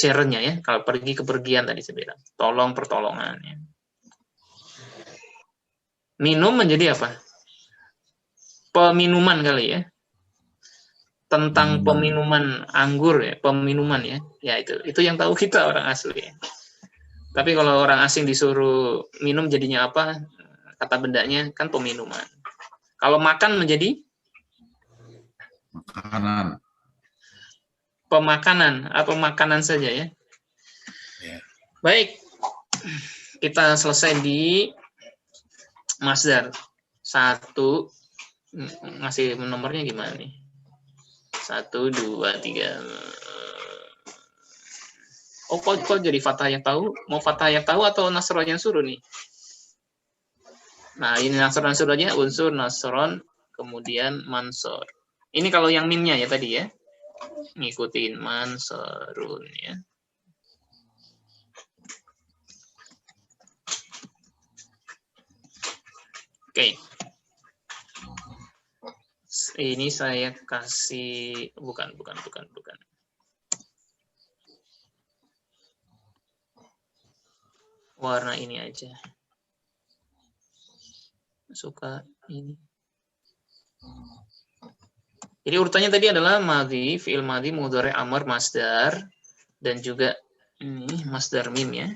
cernya ya. Kalau pergi kepergian tadi saya bilang. Tolong pertolongan ya. Minum menjadi apa? Peminuman kali ya. Tentang peminuman anggur ya, peminuman ya. Ya itu yang tahu kita orang asli ya. Tapi kalau orang asing disuruh minum jadinya apa? Kata bendanya kan peminuman. Kalau makan menjadi Makanan. pemakanan atau makanan saja ya. Ya. Baik. Kita selesai di masdar. 1 ngasih nomornya gimana nih? 1, 2, 3. Oh, kok jadi Fathah yang tahu? Mau Fathah yang tahu atau Nasron yang suruh nih? Nah, ini Nasron suruhnya unsur Nasron, kemudian Mansur. Ini kalau yang mimnya ya tadi ya. Ngikutin Mansurun ya. Oke. Ini saya kasih bukan. Warna ini aja. Suka ini. Jadi urutannya tadi adalah madhi, fi'il madhi, mudhari, amr, masdar, dan juga ini masdar mim ya.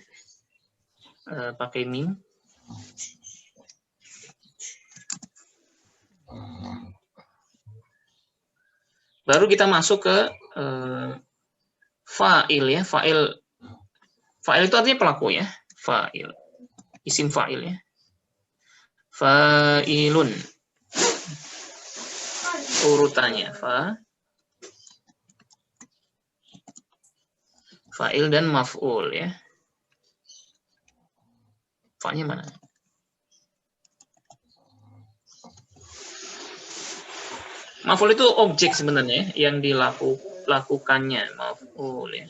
Pakai mim. Baru kita masuk ke fa'il ya. Fa'il itu artinya pelaku ya. Fa'il. Isim fa'il ya. Fa'ilun. Urutannya fa'il dan maf'ul ya. Fa'nya mana? Maf'ul itu objek sebenarnya yang dilakukannya, maf'ul ya.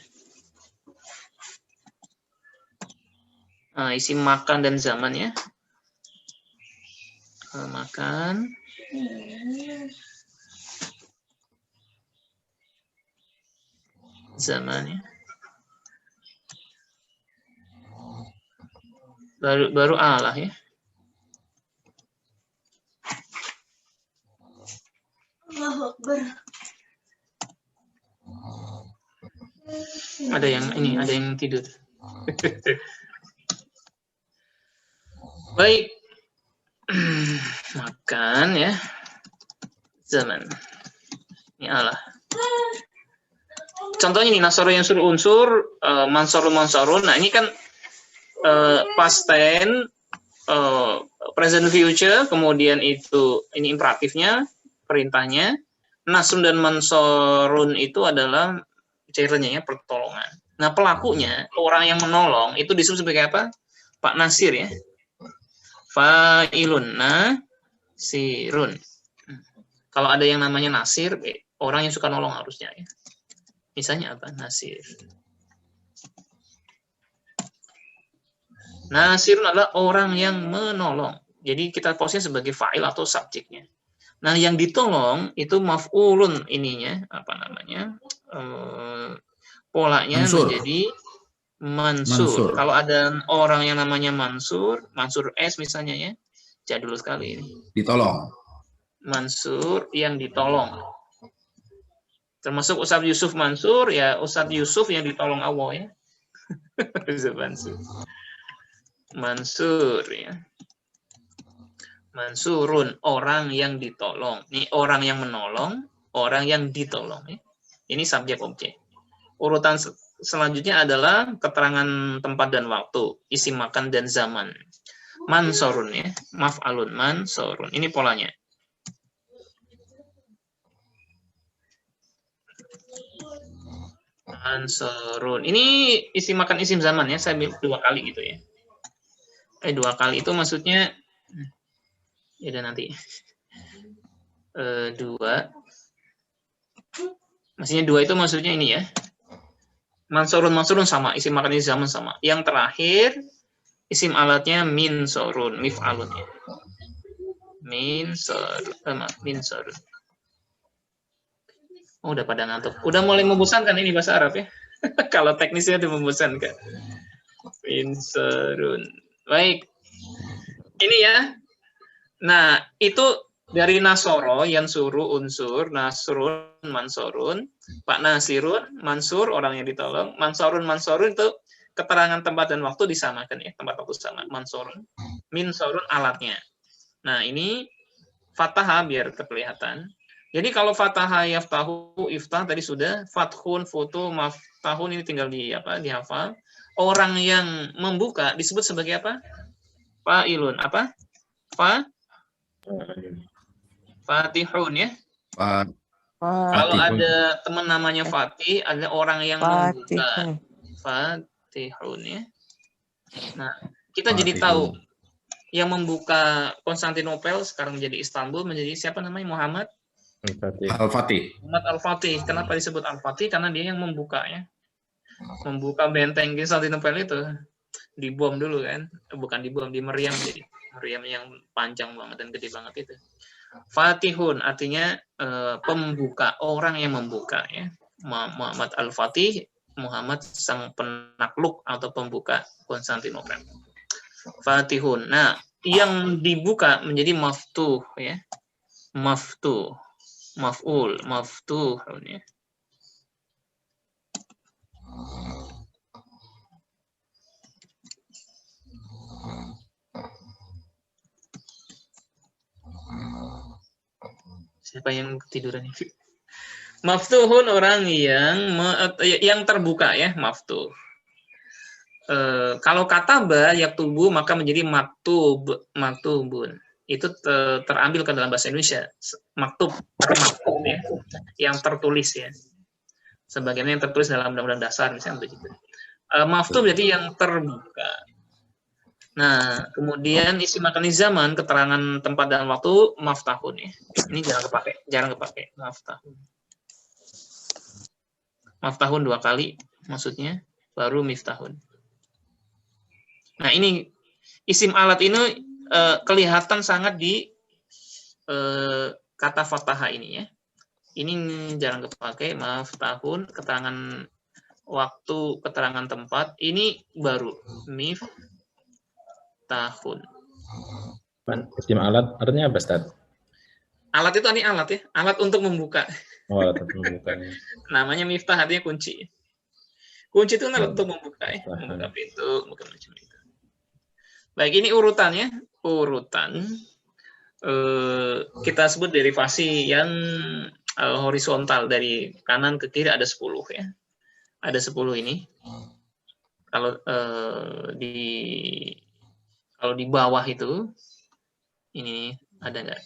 Nah, isim makan dan zaman ya. Makan. Zaman ya. Baru Allah ya. Ada yang tidur. Baik. Makan ya. Zaman. Ini Allah. Contohnya nih nasoro yang suruh unsur, mansorun. Nah, ini kan past tense, present future, kemudian itu ini imperatifnya, perintahnya. Nasrun dan mansorun itu adalah cairnya ya, pertolongan. Nah, pelakunya, orang yang menolong itu disebut sebagai apa? Pak Nasir ya. Fa'ilun nasirun. Kalau ada yang namanya Nasir, orang yang suka nolong harusnya ya. Misalnya apa? Nasir. Nasirun adalah orang yang menolong. Jadi kita posisinya sebagai fa'il atau subjeknya. Nah, yang ditolong itu maf'ulun ininya, apa namanya? Polanya Mansur. menjadi Mansur. Kalau ada orang yang namanya Mansur S misalnya ya. Jadul sekali ini. Ditolong. Mansur yang ditolong. Termasuk Ustadz Yusuf Mansur, ya Ustadz Yusuf yang ditolong Allah ya. Mansur ya. Mansurun, orang yang ditolong. Ini orang yang menolong, orang yang ditolong. Ini subjek objek. Urutan selanjutnya adalah keterangan tempat dan waktu, isim makan dan zaman. Mansurun ya, maf'alun mansurun. Ini polanya. Mansurun. Ini isim makan isim zaman ya, saya ambil 2 kali gitu ya. 2 kali itu maksudnya ya udah nanti. 2. Maksudnya 2 itu maksudnya ini ya. Mansurun sama, isim makan isim zaman sama. Yang terakhir isim alatnya min sorun, mif'alun ya. Min sorun. Oh, udah pada ngantuk. Udah mulai membosankan ini bahasa Arab ya. Kalau teknisnya itu membosankan. Min sorun. Baik. Ini ya. Nah, itu dari Nasoro, Yansuru, unsur, Nasrun, Mansurun, Pak Nasirun, Mansur, orang yang ditolong, Mansurun itu keterangan tempat dan waktu disamakan ya, tempat waktu sama, Mansurun, Minsurun alatnya. Nah, ini Fataha biar terkelihatan. Jadi kalau Fataha, Yaftahu, Iftah tadi sudah, Fathun, Futu, Maftahun ini tinggal dihafal. Orang yang membuka disebut sebagai apa? Fa'ilun, apa? Fatihun ya. Kalau ada teman namanya Fatih, ada orang yang membuka. Fatihun ya. Nah, kita jadi tahu yang membuka Konstantinopel sekarang menjadi Istanbul menjadi siapa namanya? Muhammad Al-Fatih. Muhammad Al-Fatih. Kenapa disebut Al-Fatih? Karena dia yang membuka ya. Membuka benteng Konstantinopel itu. Dibom dulu kan. Bukan dibom, di meriam jadi. Meriam yang panjang banget dan gede banget itu. Fatihun artinya pembuka, orang yang membuka ya. Muhammad Al-Fatih, Muhammad sang penakluk atau pembuka Konstantinopel. Fatihun. Nah, yang dibuka menjadi maftuh ya. Maftuh. Maf'ul, maftuhun ya. Siapa yang ketiduran ini? Maftuhun orang yang terbuka ya, maftuh. Kalau kataba yaktubu maka menjadi maktubun. Itu terambil ke dalam bahasa Indonesia. Maktub ya, yang tertulis ya. Sebagaimana yang tertulis dalam Undang-Undang Dasar misalnya begitu. Maftuh berarti yang terbuka. Nah, kemudian isim makan zaman, keterangan tempat dan waktu, maftahun ya. Ini jarang kepake, maftahun. Maftahun 2 kali, maksudnya, baru miftahun. Nah, ini isim alat ini kelihatan sangat di kata fataha ini ya. Ini jarang kepake, maftahun, keterangan waktu, keterangan tempat, ini baru, tahun. Isim alat artinya apa, Ustaz? Alat itu alat ya, alat untuk membuka. Oh, alat untuk membukanya. Namanya miftah artinya kunci. Kunci itu alat untuk membuka ya, membuka pintu, membuka macam itu. Baik, ini urutannya, urutan kita sebut derivasi yang horizontal dari kanan ke kiri ada 10 ya. Ada 10 ini. Kalau di bawah itu, ini ada nggak?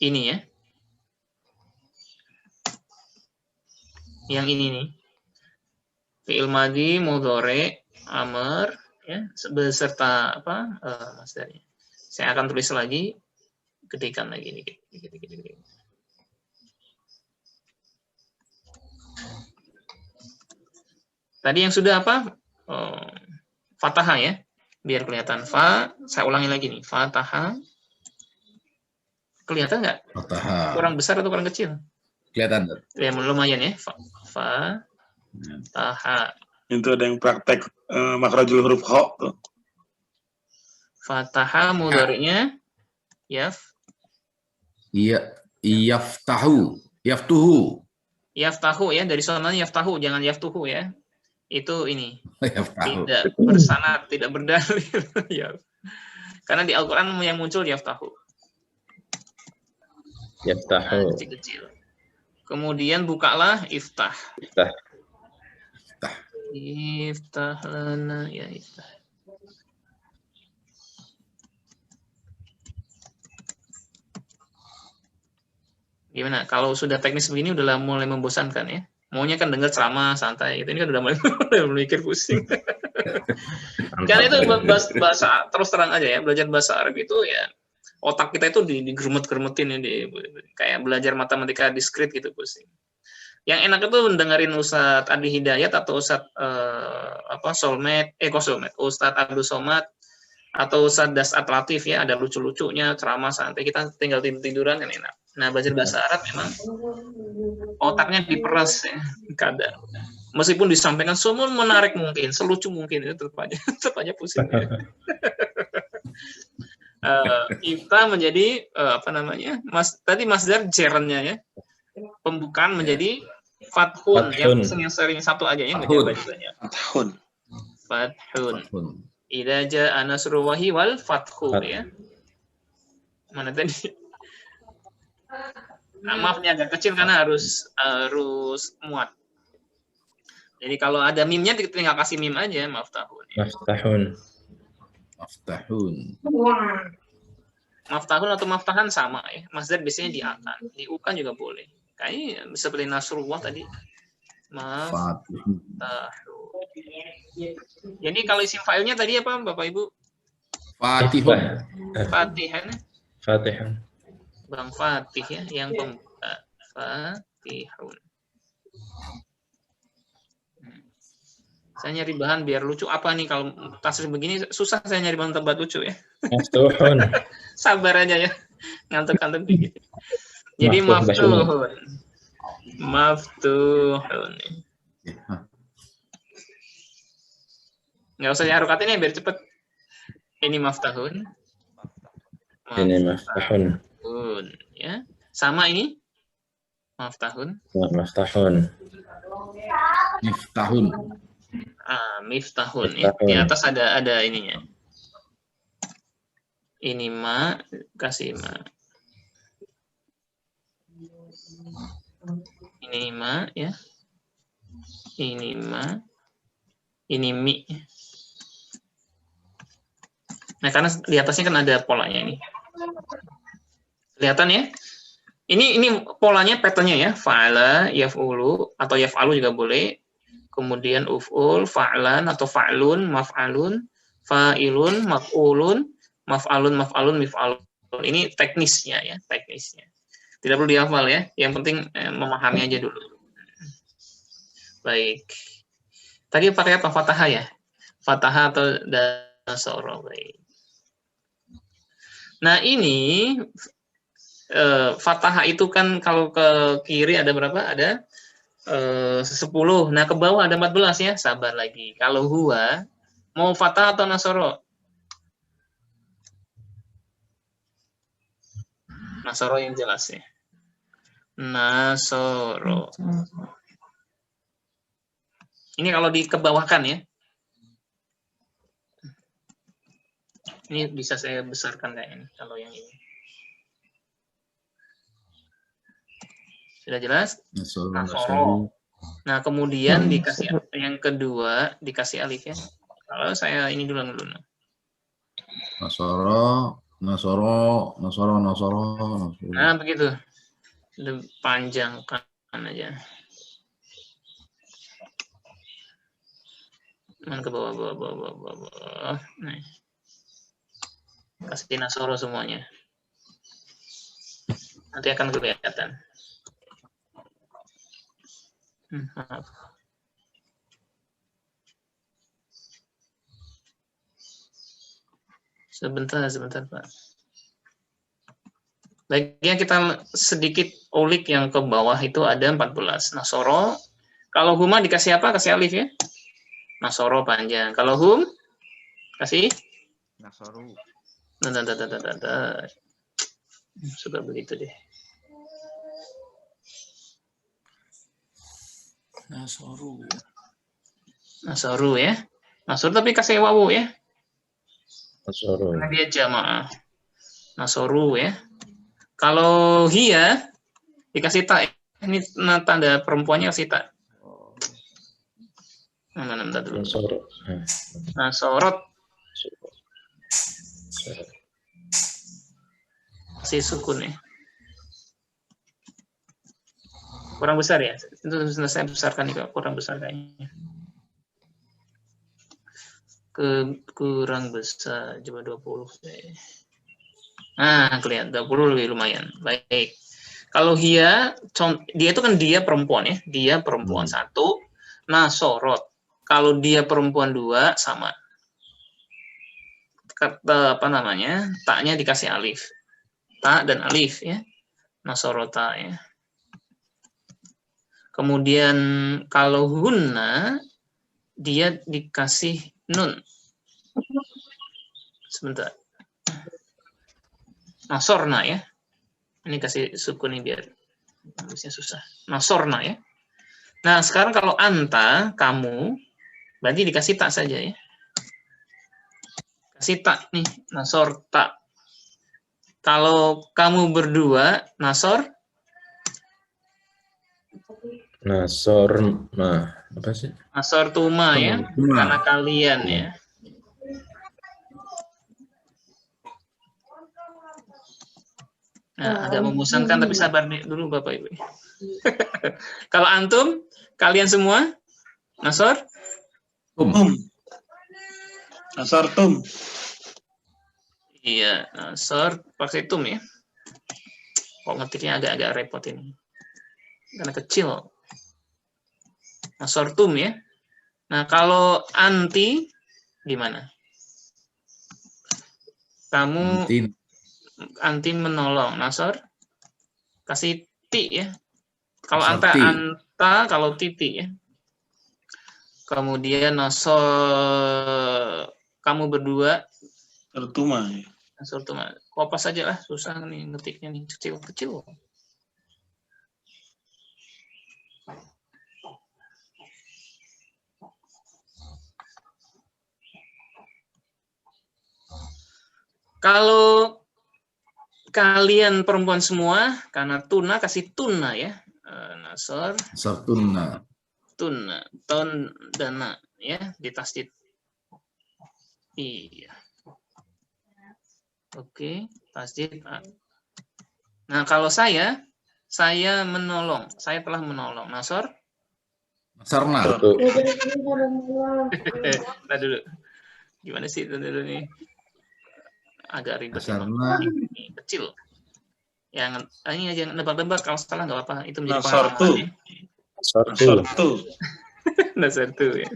Ini ya. Yang ini nih. Fi'il madhi, mudhari, amr, ya, beserta apa? Masdarnya. Saya akan tulis lagi, ketikkan lagi dikit. Tadi yang sudah apa? Fataha ya, biar kelihatan. Saya ulangi lagi nih. Fataha. Kelihatan nggak? Fataha. Kurang besar atau kurang kecil? Kelihatan. Ya, lumayan ya. Fataha. Itu ada yang praktek makhrajul huruf kha tuh. Fataha mudhari'nya Iya, yaftahu. Yaftuhu. Yaftahu ya, dari sonanya yaftahu, jangan yaftuhu ya. itu ini Yaftahu. tidak bersanad, tidak berdalil. Ya. Karena di Al-Qur'an yang muncul yaftahu. Nah, Yaftahu. kecil-kecil. Kemudian bukalah iftah. Iftah. Iftah lana ya iftah. Gimana? Kalau sudah teknis begini udah mulai membosankan ya. Maunya kan dengar ceramah santai. Itu ini kan udah mulai mikir pusing. Karena itu bahasa terus terang aja ya, belajar bahasa Arab itu ya otak kita itu digerumet-gerumetin ya, kayak belajar matematika diskrit gitu pusing. Yang enak itu dengerin Ustadz Adi Hidayat atau Ustadz Ustadz Abdul Somad atau Ustadz Dasat Latif ya, ada lucu-lucunya, ceramah santai, kita tinggal tiduran kan enak. Nah, belajar bahasa Arab memang otaknya diperas ya, kadang. Meskipun disampaikan semua menarik mungkin, selucu mungkin, itu tetap aja pusing. Ya. Kita menjadi tadi masdar jerennya ya. Pembukaan menjadi fathun, yang sering satu aja ya, enggak banyak. Fathun. Idza jaa nasrullahi wal fathu ya. Mana tadi? Nah, maaf ini agak kecil karena harus muat. Jadi kalau ada mimnya tinggal kasih mim aja, maftahun. Ya. Maftahun atau maftahan sama ya. Masdar biasanya diakan, diukan juga boleh. Kayaknya seperti Nasrullah tadi. Maftahun. Jadi kalau isim fa'ilnya tadi apa Bapak Ibu? Fatihun. Fatihun. Bang Fatih ya, yang pembuka. Fatihun. Saya nyari bahan biar lucu. Apa nih kalau tasrif begini susah saya nyari bahan tempat lucu ya. Maftuhun. Sabar aja ya. Ngantuk-ngantuk dikit. Jadi maftuhun. Maftuhun. Nggak usah harokatin ya biar cepet. Ini maftahun. Ini maftahun. Ya. Sama ini maftahun. Maftahun. Miftahun. Miftahun. Ya. Di atas ada ininya. Ini ma, kasih ma. Ini ma ya. Ini ma. Ini mi. Nah, karena di atasnya kan ada polanya ini. Kelihatan ya? Ini polanya, patternnya ya. Fa'ala, yaf'ulu, atau yaf'alu juga boleh. Kemudian uf'ul, fa'lan, atau fa'lun, maf'alun, fa'ilun, maf'ulun, maf'alun, maf'alun, mif'alun. Ini teknisnya ya, teknisnya. Tidak perlu dihafal ya. Yang penting memahami aja dulu. Baik. Tadi pakai apa? Fatahah ya? Fatahah atau dasoro. Baik. Nah ini Fatahah itu kan kalau ke kiri ada berapa? Ada 10. Nah ke bawah ada 14 ya. Sabar lagi. Kalau huwa mau Fatah atau Nasoro? Nasoro yang jelas ya. Nasoro. Ini kalau dikebawahkan ya. Ini bisa saya besarkan kayak ini kalau yang ini. Sudah jelas? Nasoro. Nah, kemudian dikasih yang kedua dikasih alif ya. Kalau saya ini dulu. Nasoro. Nah, begitu. Panjangkan aja. Ke bawah. Nah. Kasih Nasoro semuanya. Nanti akan kelihatan. Maaf. Sebentar Pak. Baiknya kita sedikit ulik yang ke bawah itu ada 14. Nasoro. Kalau huma dikasih apa? Kasih alif ya. Nasoro panjang. Kalau hum kasih Nasoru. Suka begitu deh. Nasoru. Nasoru ya. Nasoru tapi kasih wawu ya. Nasoru. Karena dia jamaah. Nasoru ya. Kalau hiya dikasih ta. Ini tanda perempuannya kasih ta. Mana bentar dulu. Nasoru. Nasorot. Kasih sukun ya. Kurang besar ya. Itu saya besarkan nih, kurang besar kayaknya. Kurang besar, coba 20. Nah, kelihatan 20 lebih lumayan. Baik. Kalau dia itu kan dia perempuan ya. Dia perempuan 1, nasorot. Kalau dia perempuan 2 sama. Kata apa namanya? Taknya dikasih alif. Ta dan alif ya. Nasorota ya. Kemudian kalau hunna dia dikasih nun. Sebentar. Nasorna ya. Ini kasih sukun ini biar habisnya susah. Nasorna ya. Nah, sekarang kalau anta, kamu, berarti dikasih tak saja ya. Kasih tak nih, nasor tak. Kalau kamu berdua, nasor? Nasor, apa sih? Nasor tuma ya, karena kalian ya. Nah, agak membosankan tapi sabar nih dulu Bapak Ibu. Kalau antum, kalian semua, nasor? Nasor tum. Iya, nasor pakai tum ya. Kok ngetiknya agak-agak repot ini. Karena kecil. Nasor tum ya. Nah, kalau anti, gimana? Kamu anti menolong, nasor kasih ti ya. Kalau anta, kalau titi ya. Kemudian nasor kamu berdua Tertuma ya. nasor tuma. Kopas aja lah, susah nih ngetiknya nih, kecil-kecil. Kalau kalian perempuan semua, karena tuna kasih tuna ya. Nasor. Tuna. Tuna. Ton dana ya, ditasdid. Iya. Oke, tasdid. Nah, kalau saya menolong. Saya telah menolong. Nasor? Nasarna. Nah dulu. Gimana sih itu dulu nih? Agak ribet Nasarna. ini kecil. Yang ini aja nebak-nebak, kalau salah nggak apa-apa. Itu menjadi Nasor tuh. Nasor tuh. Nasor tuh ya.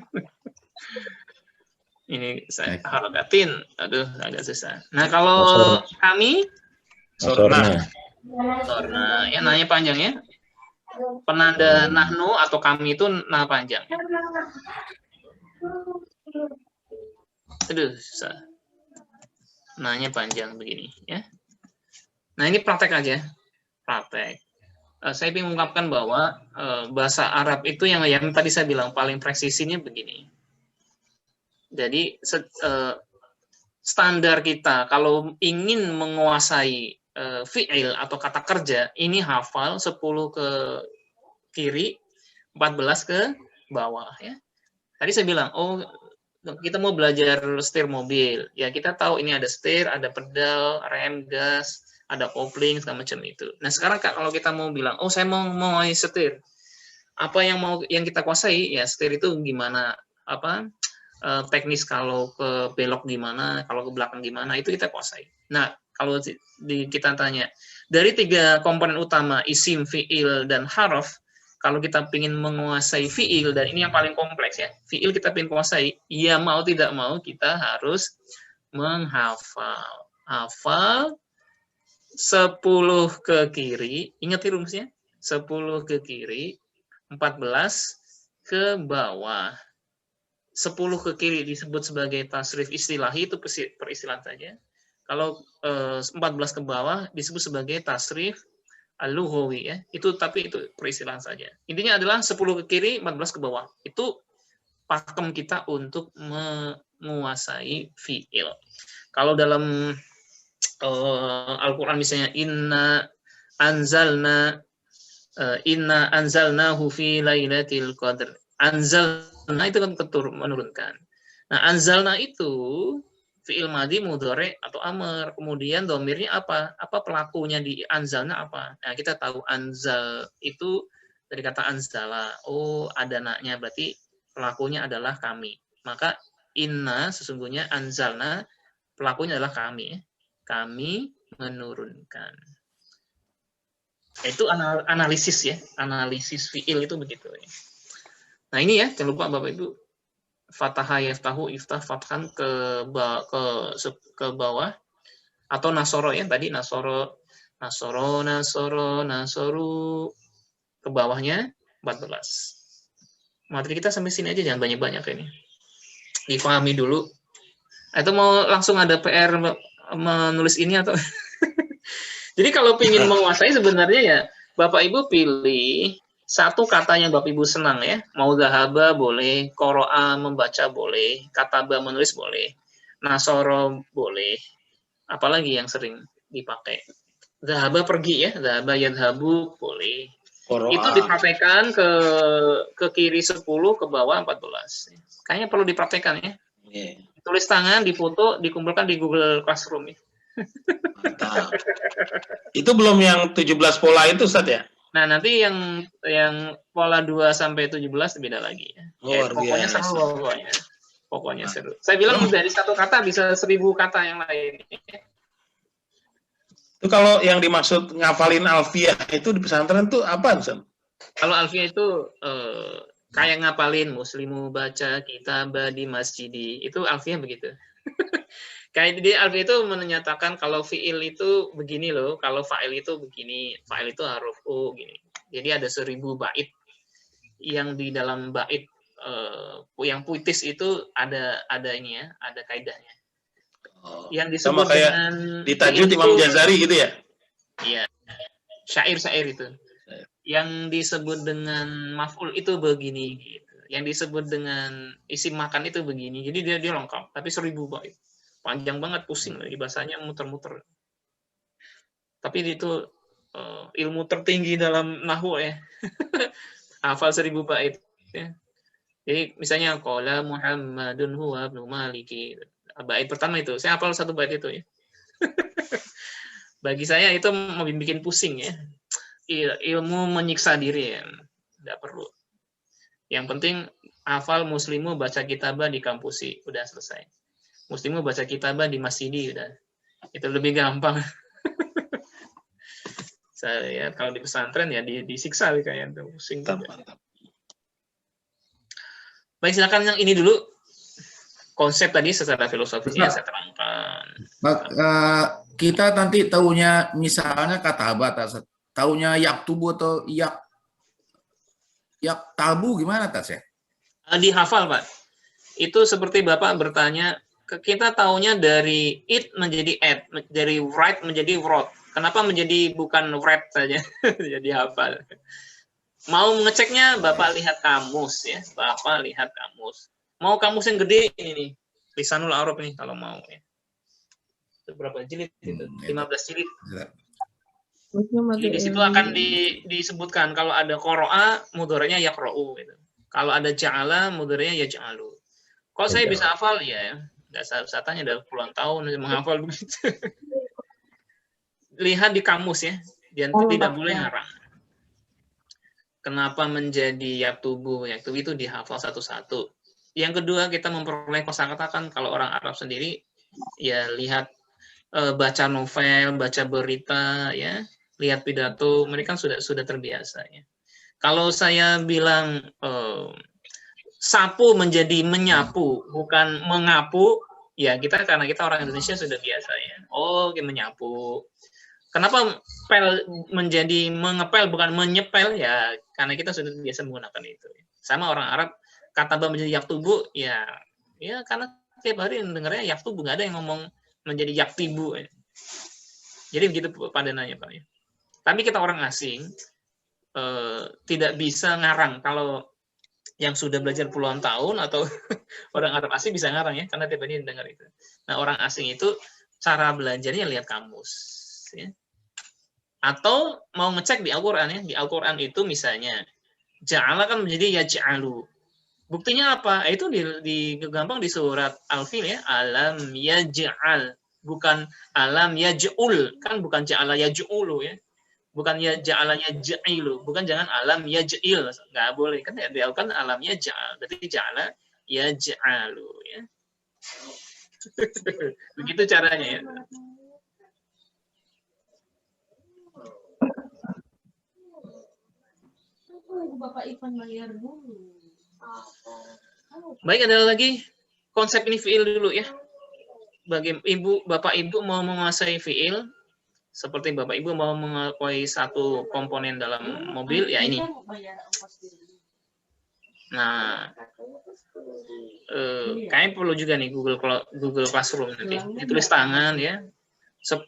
Ini saya harakatin. Aduh, agak susah. Nah, kalau kami Sorna. Sorna, ya nanya panjang ya. Penanda nahnu atau kami itu nah panjang. Aduh, susah. Nanya panjang begini ya. Nah, ini praktek aja. Praktek. Saya ingin mengungkapkan bahwa bahasa Arab itu yang tadi saya bilang paling presisinya begini. Jadi standar kita kalau ingin menguasai fi'il atau kata kerja, ini hafal 10 ke kiri, 14 ke bawah ya. Tadi saya bilang, oh kita mau belajar setir mobil. Ya kita tahu ini ada setir, ada pedal, rem, gas, ada kopling segala macam itu. Nah, sekarang kalau kita mau bilang, oh saya mau setir. Apa yang kita kuasai? Ya setir itu gimana, teknis, kalau ke belok gimana, kalau ke belakang gimana, itu kita kuasai. Nah, kalau kita tanya, dari 3 komponen utama, isim, fi'il, dan harf, kalau kita ingin menguasai fi'il, dan ini yang paling kompleks ya, fi'il kita ingin kuasai, ya mau tidak mau kita harus menghafal. Hafal 10 ke kiri, ingat rumusnya, 10 ke kiri, 14 ke bawah. 10 ke kiri disebut sebagai tasrif istilahi, itu peristilahan saja. Kalau 14 ke bawah disebut sebagai tasrif al-lughawi ya. Tapi itu peristilahan saja. Intinya adalah 10 ke kiri, 14 ke bawah. Itu pakem kita untuk menguasai fiil. Kalau dalam Al-Quran misalnya inna anzalnahu fi lailatul qadr. Anzalna itu kan menurunkan. Nah, anzalna itu fiil madhi, mudhari atau amr. Kemudian domirnya apa? Apa pelakunya di anzalna apa? Nah, kita tahu anzal itu dari kata anzala. Oh, ada naknya, berarti pelakunya adalah kami. Maka inna sesungguhnya anzalna pelakunya adalah kami. Kami menurunkan. Itu analisis ya, analisis fiil itu begitu. Nah ini ya, jangan lupa Bapak Ibu, fataha yaftahu, iftah fathan ke bawah, atau nasoro ya, tadi nasoro, nasoru, ke bawahnya 14. Materi kita sampai sini aja, jangan banyak-banyak ini. Dipahami dulu. Atau mau langsung ada PR menulis ini atau... Jadi kalau ingin menguasai sebenarnya ya Bapak Ibu pilih satu kata yang Bapak Ibu senang ya. Mau zahaba boleh, qoro'a membaca boleh, kataba menulis boleh, nasoro boleh. Apalagi yang sering dipakai? Zahaba pergi ya, zahaba yadhabu boleh. Qoro'a. Itu dipraktekkan ke kiri 10, ke bawah 14. Kayaknya perlu dipraktekkan ya. Yeah. Tulis tangan, difoto, dikumpulkan di Google Classroom ya. Mantap. Itu belum yang 17 pola itu, Ustaz ya? Nah, nanti yang pola 2 sampai 17 beda lagi ya. Pokoknya seru pokoknya. Pokoknya seru. Saya bilang dari satu kata bisa 1000 kata yang lain. Itu kalau yang dimaksud ngafalin alfiyah itu di pesantren tuh apa, Ustaz? Kalau alfiyah itu kayak ngapalin muslimu baca kitab di masjidi. Itu alfiyah begitu. Kayak di alfiyah itu menyatakan kalau fiil itu begini loh, kalau fa'il itu begini, fa'il itu haruf u gini. Jadi ada 1000 bait yang di dalam bait yang puitis itu ada ini ya, ada kaidahnya. Yang disebut sama kayak dengan di tajwid Imam Jazari gitu ya? Iya. Syair itu. Yang disebut dengan maf'ul itu begini gitu. Yang disebut dengan isim makan itu begini. Jadi dia lengkap, tapi 1000 bait. Panjang banget, pusing lagi bahasanya, muter-muter. Tapi itu ilmu tertinggi dalam nahwu ya. Hafal 1000 bait ya. Jadi misalnya qala Muhammadun huwa ibnu Maliki. Bait pertama itu, saya hafal 1 bait itu ya. Bagi saya itu mau bikin pusing ya. Ilmu menyiksa diri ya. Enggak perlu. Yang penting hafal muslimu baca kitabah di kampusi, udah selesai. Muslimu baca kitabah di masjidi udah. Itu lebih gampang. Saya kalau di pesantren ya disiksa kayak itu pusing. Mantap. Baik, silakan yang ini dulu. Konsep tadi secara filosofisnya saya terangkan. Kita nanti tahunya misalnya kata batas, tahunya yaktubu atau yaktabu gimana tas ya? Dihafal Pak. Itu seperti Bapak bertanya, kita tahunya dari it menjadi at, dari write menjadi wrote. Kenapa menjadi bukan write saja? Jadi hafal. Mau ngeceknya Bapak lihat kamus ya, Bapak lihat kamus. Mau kamus yang gede ini, Lisanul Arab nih kalau mau ya. Itu berapa jilid itu? 15 jilid. Jadi di situ akan disebutkan kalau ada qoro'a mudhari'nya yaqra'u gitu. Kalau ada ja'ala mudhari'nya yaj'alu. Kalau saya bisa hafal ya, enggak usah tanya udah puluhan tahun menghafal begitu. Lihat di kamus ya, dan tidak boleh ngarang. Kenapa menjadi yaktubu? Yaktubu itu dihafal satu-satu. Yang kedua, kita memperoleh kosakata kan kalau orang Arab sendiri ya lihat baca novel, baca berita ya, lihat pidato, mereka sudah terbiasa ya. Kalau saya bilang sapu menjadi menyapu, bukan mengapu, ya karena kita orang Indonesia sudah biasa ya. Oh, menyapu. Kenapa pel menjadi mengepel bukan menyepel ya? Karena kita sudah biasa menggunakan itu. Sama orang Arab kata menjadi yaktubu ya karena tiap hari dengarnya yaktubu, nggak ada yang ngomong menjadi yaktibu. Ya. Jadi begitu padanannya Pak. Ya. Tapi kita orang asing tidak bisa ngarang. Kalau yang sudah belajar puluhan tahun atau orang Arab asing bisa ngarang ya, karena tiap hari dengar itu. Nah, orang asing itu cara belajarnya lihat kamus. Ya. Atau mau ngecek di Al-Quran ya, di Al-Quran itu misalnya, ja'ala kan menjadi yaj'alu. Buktinya apa? Itu gampang di surat Al-Fil ya, alam yaj'al. Bukan alam yaj'ul, kan bukan ja'ala yaj'ulu ya. Bukan ya ja'ala yaj'ilu, bukan jangan alam yaj'il, nggak boleh kan ya, kan alam yaj'al, berarti ja'ala yaj'alu ya. Begitu caranya ya. Bapak Ivan bayar dulu. Baik, ada lagi konsep ini fiil dulu ya. Bagi Bapak Ibu mau menguasai fiil, seperti Bapak Ibu mau menguasai satu komponen dalam mobil, ya ini. Nah, kayaknya perlu juga nih Google Classroom nanti. Ditulis tangan ya. 10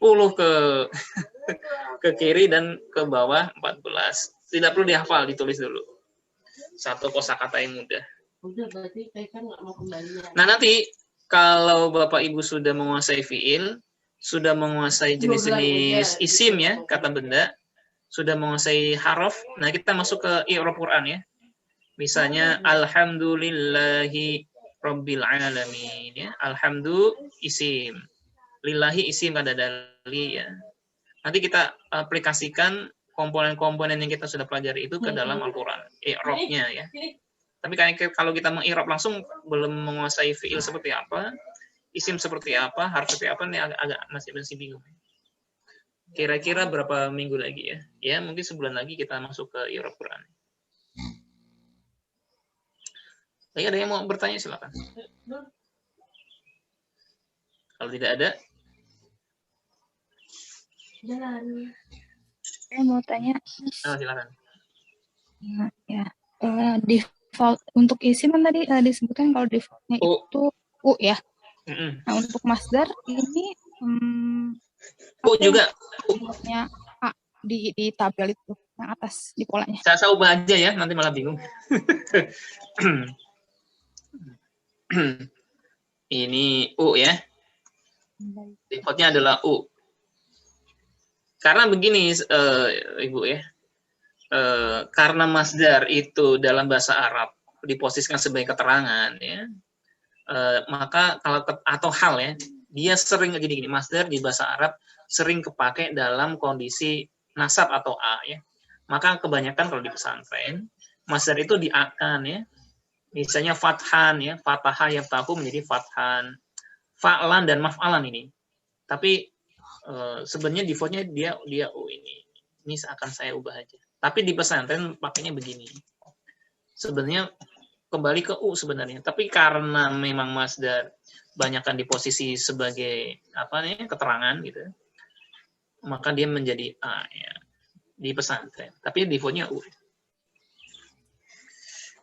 ke kiri dan ke bawah 14. Tidak perlu dihafal, ditulis dulu. Satu kosakata yang mudah. Udah, berarti saya kan nggak mau kembali. Nah, nanti kalau Bapak Ibu sudah menguasai fiil, sudah menguasai jenis-jenis isim ya, kata benda, sudah menguasai haraf, nah kita masuk ke i'rab Quran ya. Misalnya alhamdulillahi rabbil alamin ya. Alhamdu isim. Lillahi isim kada dali ya. Nanti kita aplikasikan komponen-komponen yang kita sudah pelajari itu ke dalam Al-Qur'an, i'rabnya ya. Tapi kalau kita meng'irab langsung belum menguasai fiil seperti apa, isim seperti apa, harf seperti apa, ini agak masih bingung. Kira-kira berapa minggu lagi ya? Ya, mungkin sebulan lagi kita masuk ke i'rab Quran. Lagi ada yang mau bertanya, silakan. Kalau tidak ada, Jalan. Saya mau tanya, silakan. ya, default untuk isim kan tadi disebutkan kalau defaultnya itu U ya. Nah, untuk masdar ini U juga. Defaultnya A di tabel itu yang atas di polanya. Saya ubah aja ya, nanti malah bingung. Ini U ya. Defaultnya adalah U. Karena begini, Ibu ya. Karena masdar itu dalam bahasa Arab diposisikan sebagai keterangan ya. Maka kalau atau hal ya, dia sering jadi gini, masdar di bahasa Arab sering kepake dalam kondisi nasab atau a ya. Maka kebanyakan kalau di pesantren masdar itu di-akan ya. Misalnya fathan ya, fataha yaftahu menjadi fathan, fa'lan dan maf'alan ini. Tapi sebenarnya defaultnya dia U ini. Ini akan saya ubah aja. Tapi di pesantren pakainya begini. Sebenarnya kembali ke U sebenarnya. Tapi karena memang masdar banyakkan di posisi sebagai apa nih keterangan gitu, maka dia menjadi A ya di pesantren. Tapi defaultnya U.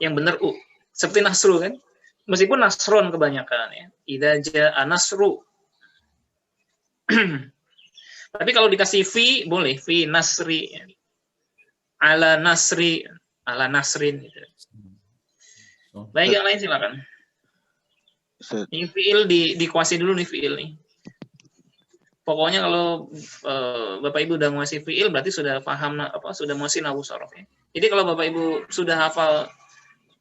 Yang benar U. Seperti nasru kan. Meskipun nasron kebanyakan ya. Idza jaa nasru. Tapi kalau dikasih fi boleh, fi nasri, ala nasri, ala nasrin. Gitu. Baik, yang lain silakan. Ini fiil dikuasai dulu nih fiil nih. Pokoknya kalau Bapak Ibu udah menguasai fiil berarti sudah paham sudah menguasai nahwu sorof ya. Jadi kalau Bapak Ibu sudah hafal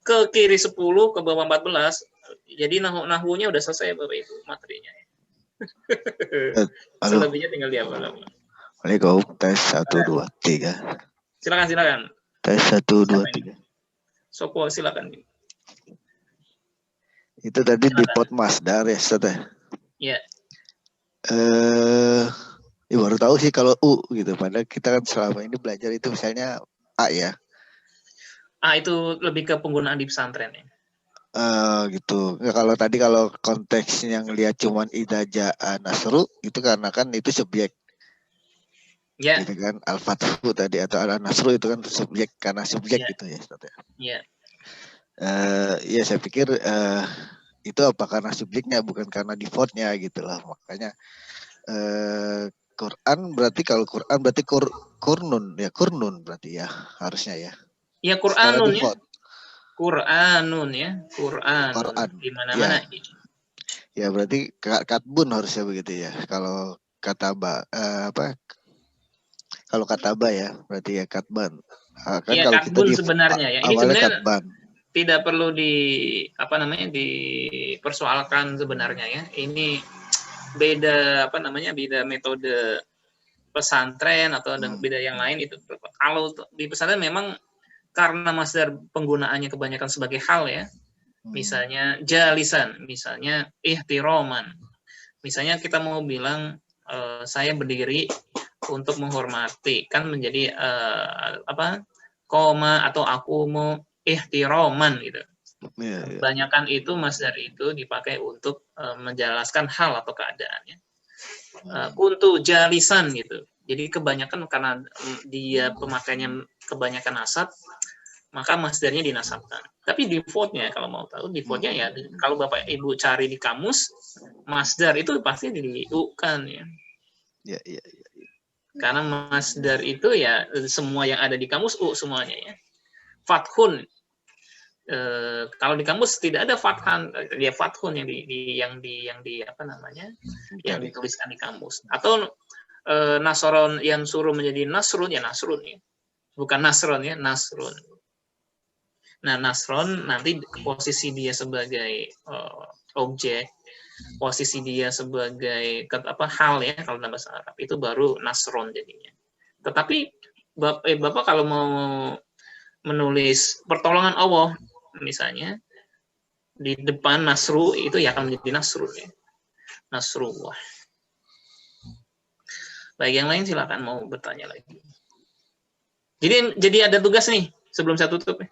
ke kiri 10 ke bawah 14, jadi nahwunya udah selesai Bapak Ibu materinya. Selebihnya tinggal dihafal. Assalamualaikum, tes 1 2 3. Silakan. Tes 1 2 3. Sopo silakan. Itu tadi di pot masdar ya, Ustaz ya? Iya. Ya baru tahu sih kalau U gitu. Padahal kita kan selama ini belajar itu misalnya A ya. A itu lebih ke penggunaan di pesantren ya. Gitu. Ya, kalau konteksnya ngelihat cuman idza jaa nasru itu karena kan itu subjek. Ya. Gitu kan al-fathu tadi atau al-nasru itu kan subjek karena subjek gitu ya, Ustaz ya. Iya. Ya saya pikir itu apa karena subjeknya bukan karena defaultnya gitu lah. Makanya Quran berarti kalau Quran berarti kurnun berarti ya harusnya ya. Iya Quranun ya. Qur'anun ya, Qur'anun. Quran. Di mana-mana. Ya berarti katbun harusnya begitu ya. Kalau kataba apa? Kalau kataba ya berarti ya katban. Kan Iya, kalau kita katbun di sebenarnya ya. Ini awalnya sebenarnya katban. tidak perlu dipersoalkan sebenarnya ya. Ini beda beda metode pesantren atau beda yang lain itu. Kalau di pesantren memang karena masdar penggunaannya kebanyakan sebagai hal ya. Misalnya jalisan, misalnya ihtiroman. Misalnya kita mau bilang saya berdiri untuk menghormati, kan menjadi koma atau aku mau ihtiroman gitu. Kebanyakan itu masdar itu dipakai untuk menjelaskan hal atau keadaannya. Kuntu jalisan gitu. Jadi kebanyakan karena dia pemakaiannya kebanyakan nasab, maka masdarnya dinasabkan. Tapi defaultnya kalau mau tahu defaultnya ya kalau Bapak Ibu cari di kamus masdar itu pasti diukan ya. Ya. Karena masdar itu ya semua yang ada di kamus semuanya ya. Fathun kalau di kamus tidak ada fathan, ya fathun yang yang dituliskan di kamus. Atau nasron yang suruh menjadi nasrun ya nasrun ya. Bukan nasron ya, nasrun. Nah, nasron nanti posisi dia sebagai objek, posisi dia sebagai hal ya kalau dalam bahasa Arab itu baru nasron jadinya. Tetapi Bapak kalau mau menulis pertolongan Allah misalnya di depan nasru itu ya akan menjadi nasrun ya. Nasrullah. Baik, yang lain silakan mau bertanya lagi. Jadi ada tugas nih sebelum saya tutup ya.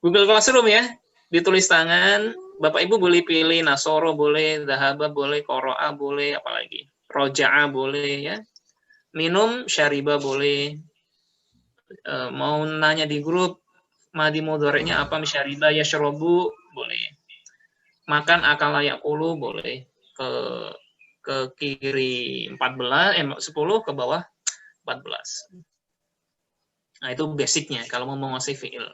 Google Classroom ya, ditulis tangan. Bapak Ibu boleh pilih nasoro boleh, dhahaba boleh, qara'a boleh, apalagi roja'a boleh ya. Minum syariba boleh. Mau nanya di grup madi mudhari'nya apa, syariba yashrabu boleh. Makan akala yaqulu boleh. Ke kiri 10 ke bawah 14. Nah, itu basicnya kalau mau menguasai fi'il.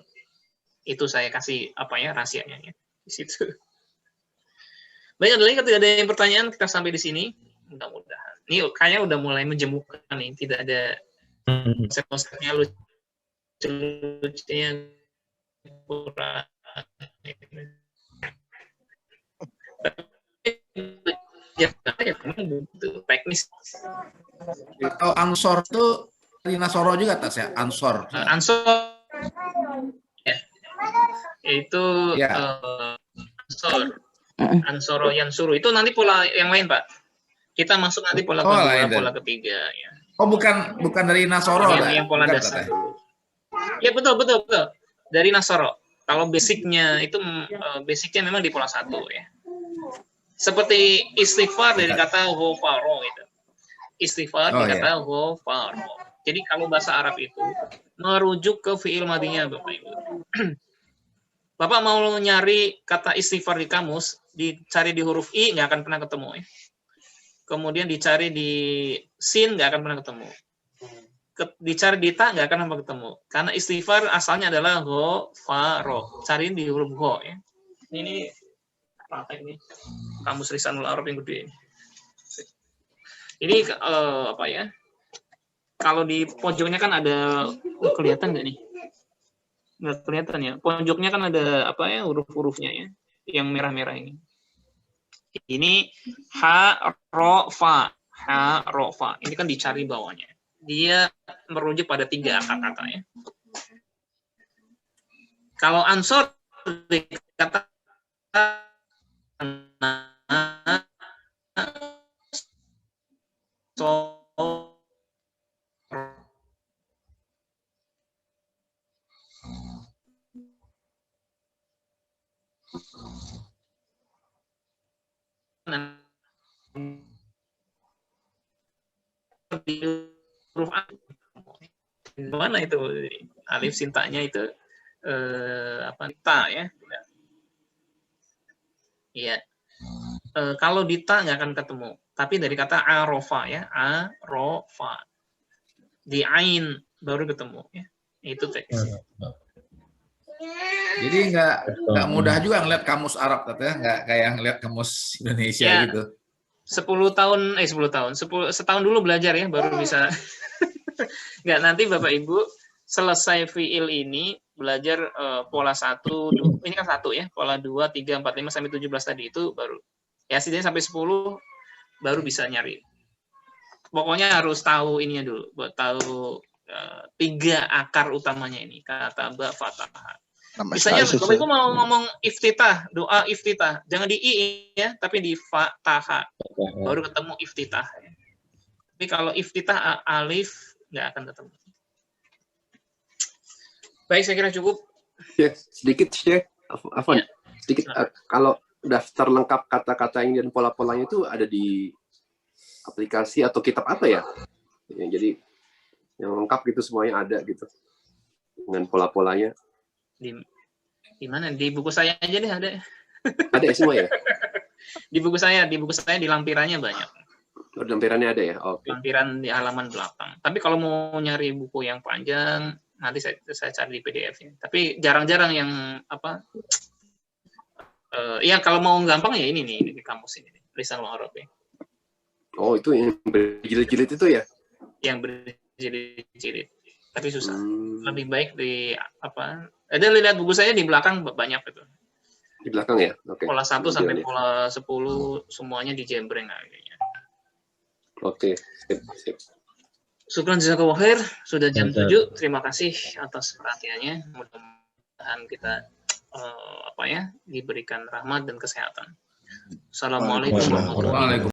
Itu saya kasih rahasianya ya di situ. Baik, ada yang pertanyaan, kita sampai di sini. Mudah-mudahan. Ini kayaknya udah mulai menjemukan nih, tidak ada konsep-konsepnya lucu-lucunya kurang. Ya, teknis. Atau ansor itu dari Nasoro juga tas ya, ansor. Ansor ya. Itu ya. Ansoro yang suruh itu nanti pola yang lain Pak. Kita masuk nanti pola kedua, pola ketiga ya. Oh bukan dari Nasoro yang pola dasar. Ya betul. Dari Nasoro. Kalau basicnya itu basicnya memang di pola 1 ya. Seperti istighfar dari kata ghafaro gitu. Istighfar dari kata ghafaro. Jadi kalau bahasa Arab itu merujuk ke fi'il madinya Bapak Ibu. Bapak mau nyari kata istighfar di kamus, dicari di huruf I nggak akan pernah ketemu ya. Kemudian dicari di sin nggak akan pernah ketemu. Dicari di ta nggak akan pernah ketemu. Karena istighfar asalnya adalah ghafaro. Cari di huruf gho ya. Ini praktek nih. Kamus Lisanul Arab yang gede. Ini kalau di pojoknya kan ada kelihatan nggak nih? Nggak kelihatan ya. Pojoknya kan ada huruf-hurufnya ya, yang merah-merah ini. Ini ha ro fa. Ini kan dicari bawahnya. Dia merujuk pada 3 kata-kata ya. Kalau ansor dikata huruf mana itu alif sintanya itu ta ya. Iya. Kalau di ta nggak akan ketemu, tapi dari kata arofa ya, arofa. Di ain baru ketemu ya. Itu teksnya. Jadi nggak mudah juga ngeliat kamus Arab katanya, nggak kayak ngeliat kamus Indonesia Ya. gitu. 10 setahun dulu belajar ya, baru bisa. Nggak, nanti Bapak Ibu selesai fiil ini, belajar pola 1, ini kan 1 ya, pola 2, 3, 4, 5, sampai 17 tadi itu baru. Ya setidaknya sampai 10, baru bisa nyari. Pokoknya harus tahu ininya dulu, buat tahu 3 akar utamanya ini, kata ba, fathah. Nama Misalnya sekali, Bapak Ibu mau ngomong iftitah, doa iftitah, jangan di i ya, tapi di fathah, baru ketemu iftitah. Tapi kalau iftitah alif nggak akan ketemu. Baik, saya kira cukup. Ya, sedikit Syekh, Afwan. Ya. Sedikit kalau daftar lengkap kata-kata ini dan pola-polanya itu ada di aplikasi atau kitab apa ya? Ya, jadi yang lengkap gitu semuanya ada gitu dengan pola-polanya. Di mana? Di buku saya aja deh ada. Ada ya semua ya? Di buku saya di lampirannya banyak. Oh, lampirannya ada ya? Oke. Lampiran di halaman belakang. Tapi kalau mau nyari buku yang panjang, nanti saya cari di PDF-nya. Tapi jarang-jarang yang apa? Ya kalau mau gampang ya ini nih di kampus ini, Lisanul Arab ya. Oh, itu yang berjilid-jilid itu ya? Yang berjilid-jilid. Tapi susah. Lebih baik di apa? Ada lihat buku saya di belakang banyak itu. Di belakang ya? Oke. Pola 1 sampai Ya. pola 10 semuanya dijembreng kayaknya. Oke, sip. Syukran jazakallahu khair, sudah jam 7. Terima kasih atas perhatiannya. Mudah-mudahan kita diberikan rahmat dan kesehatan. Assalamualaikum warahmatullahi wabarakatuh.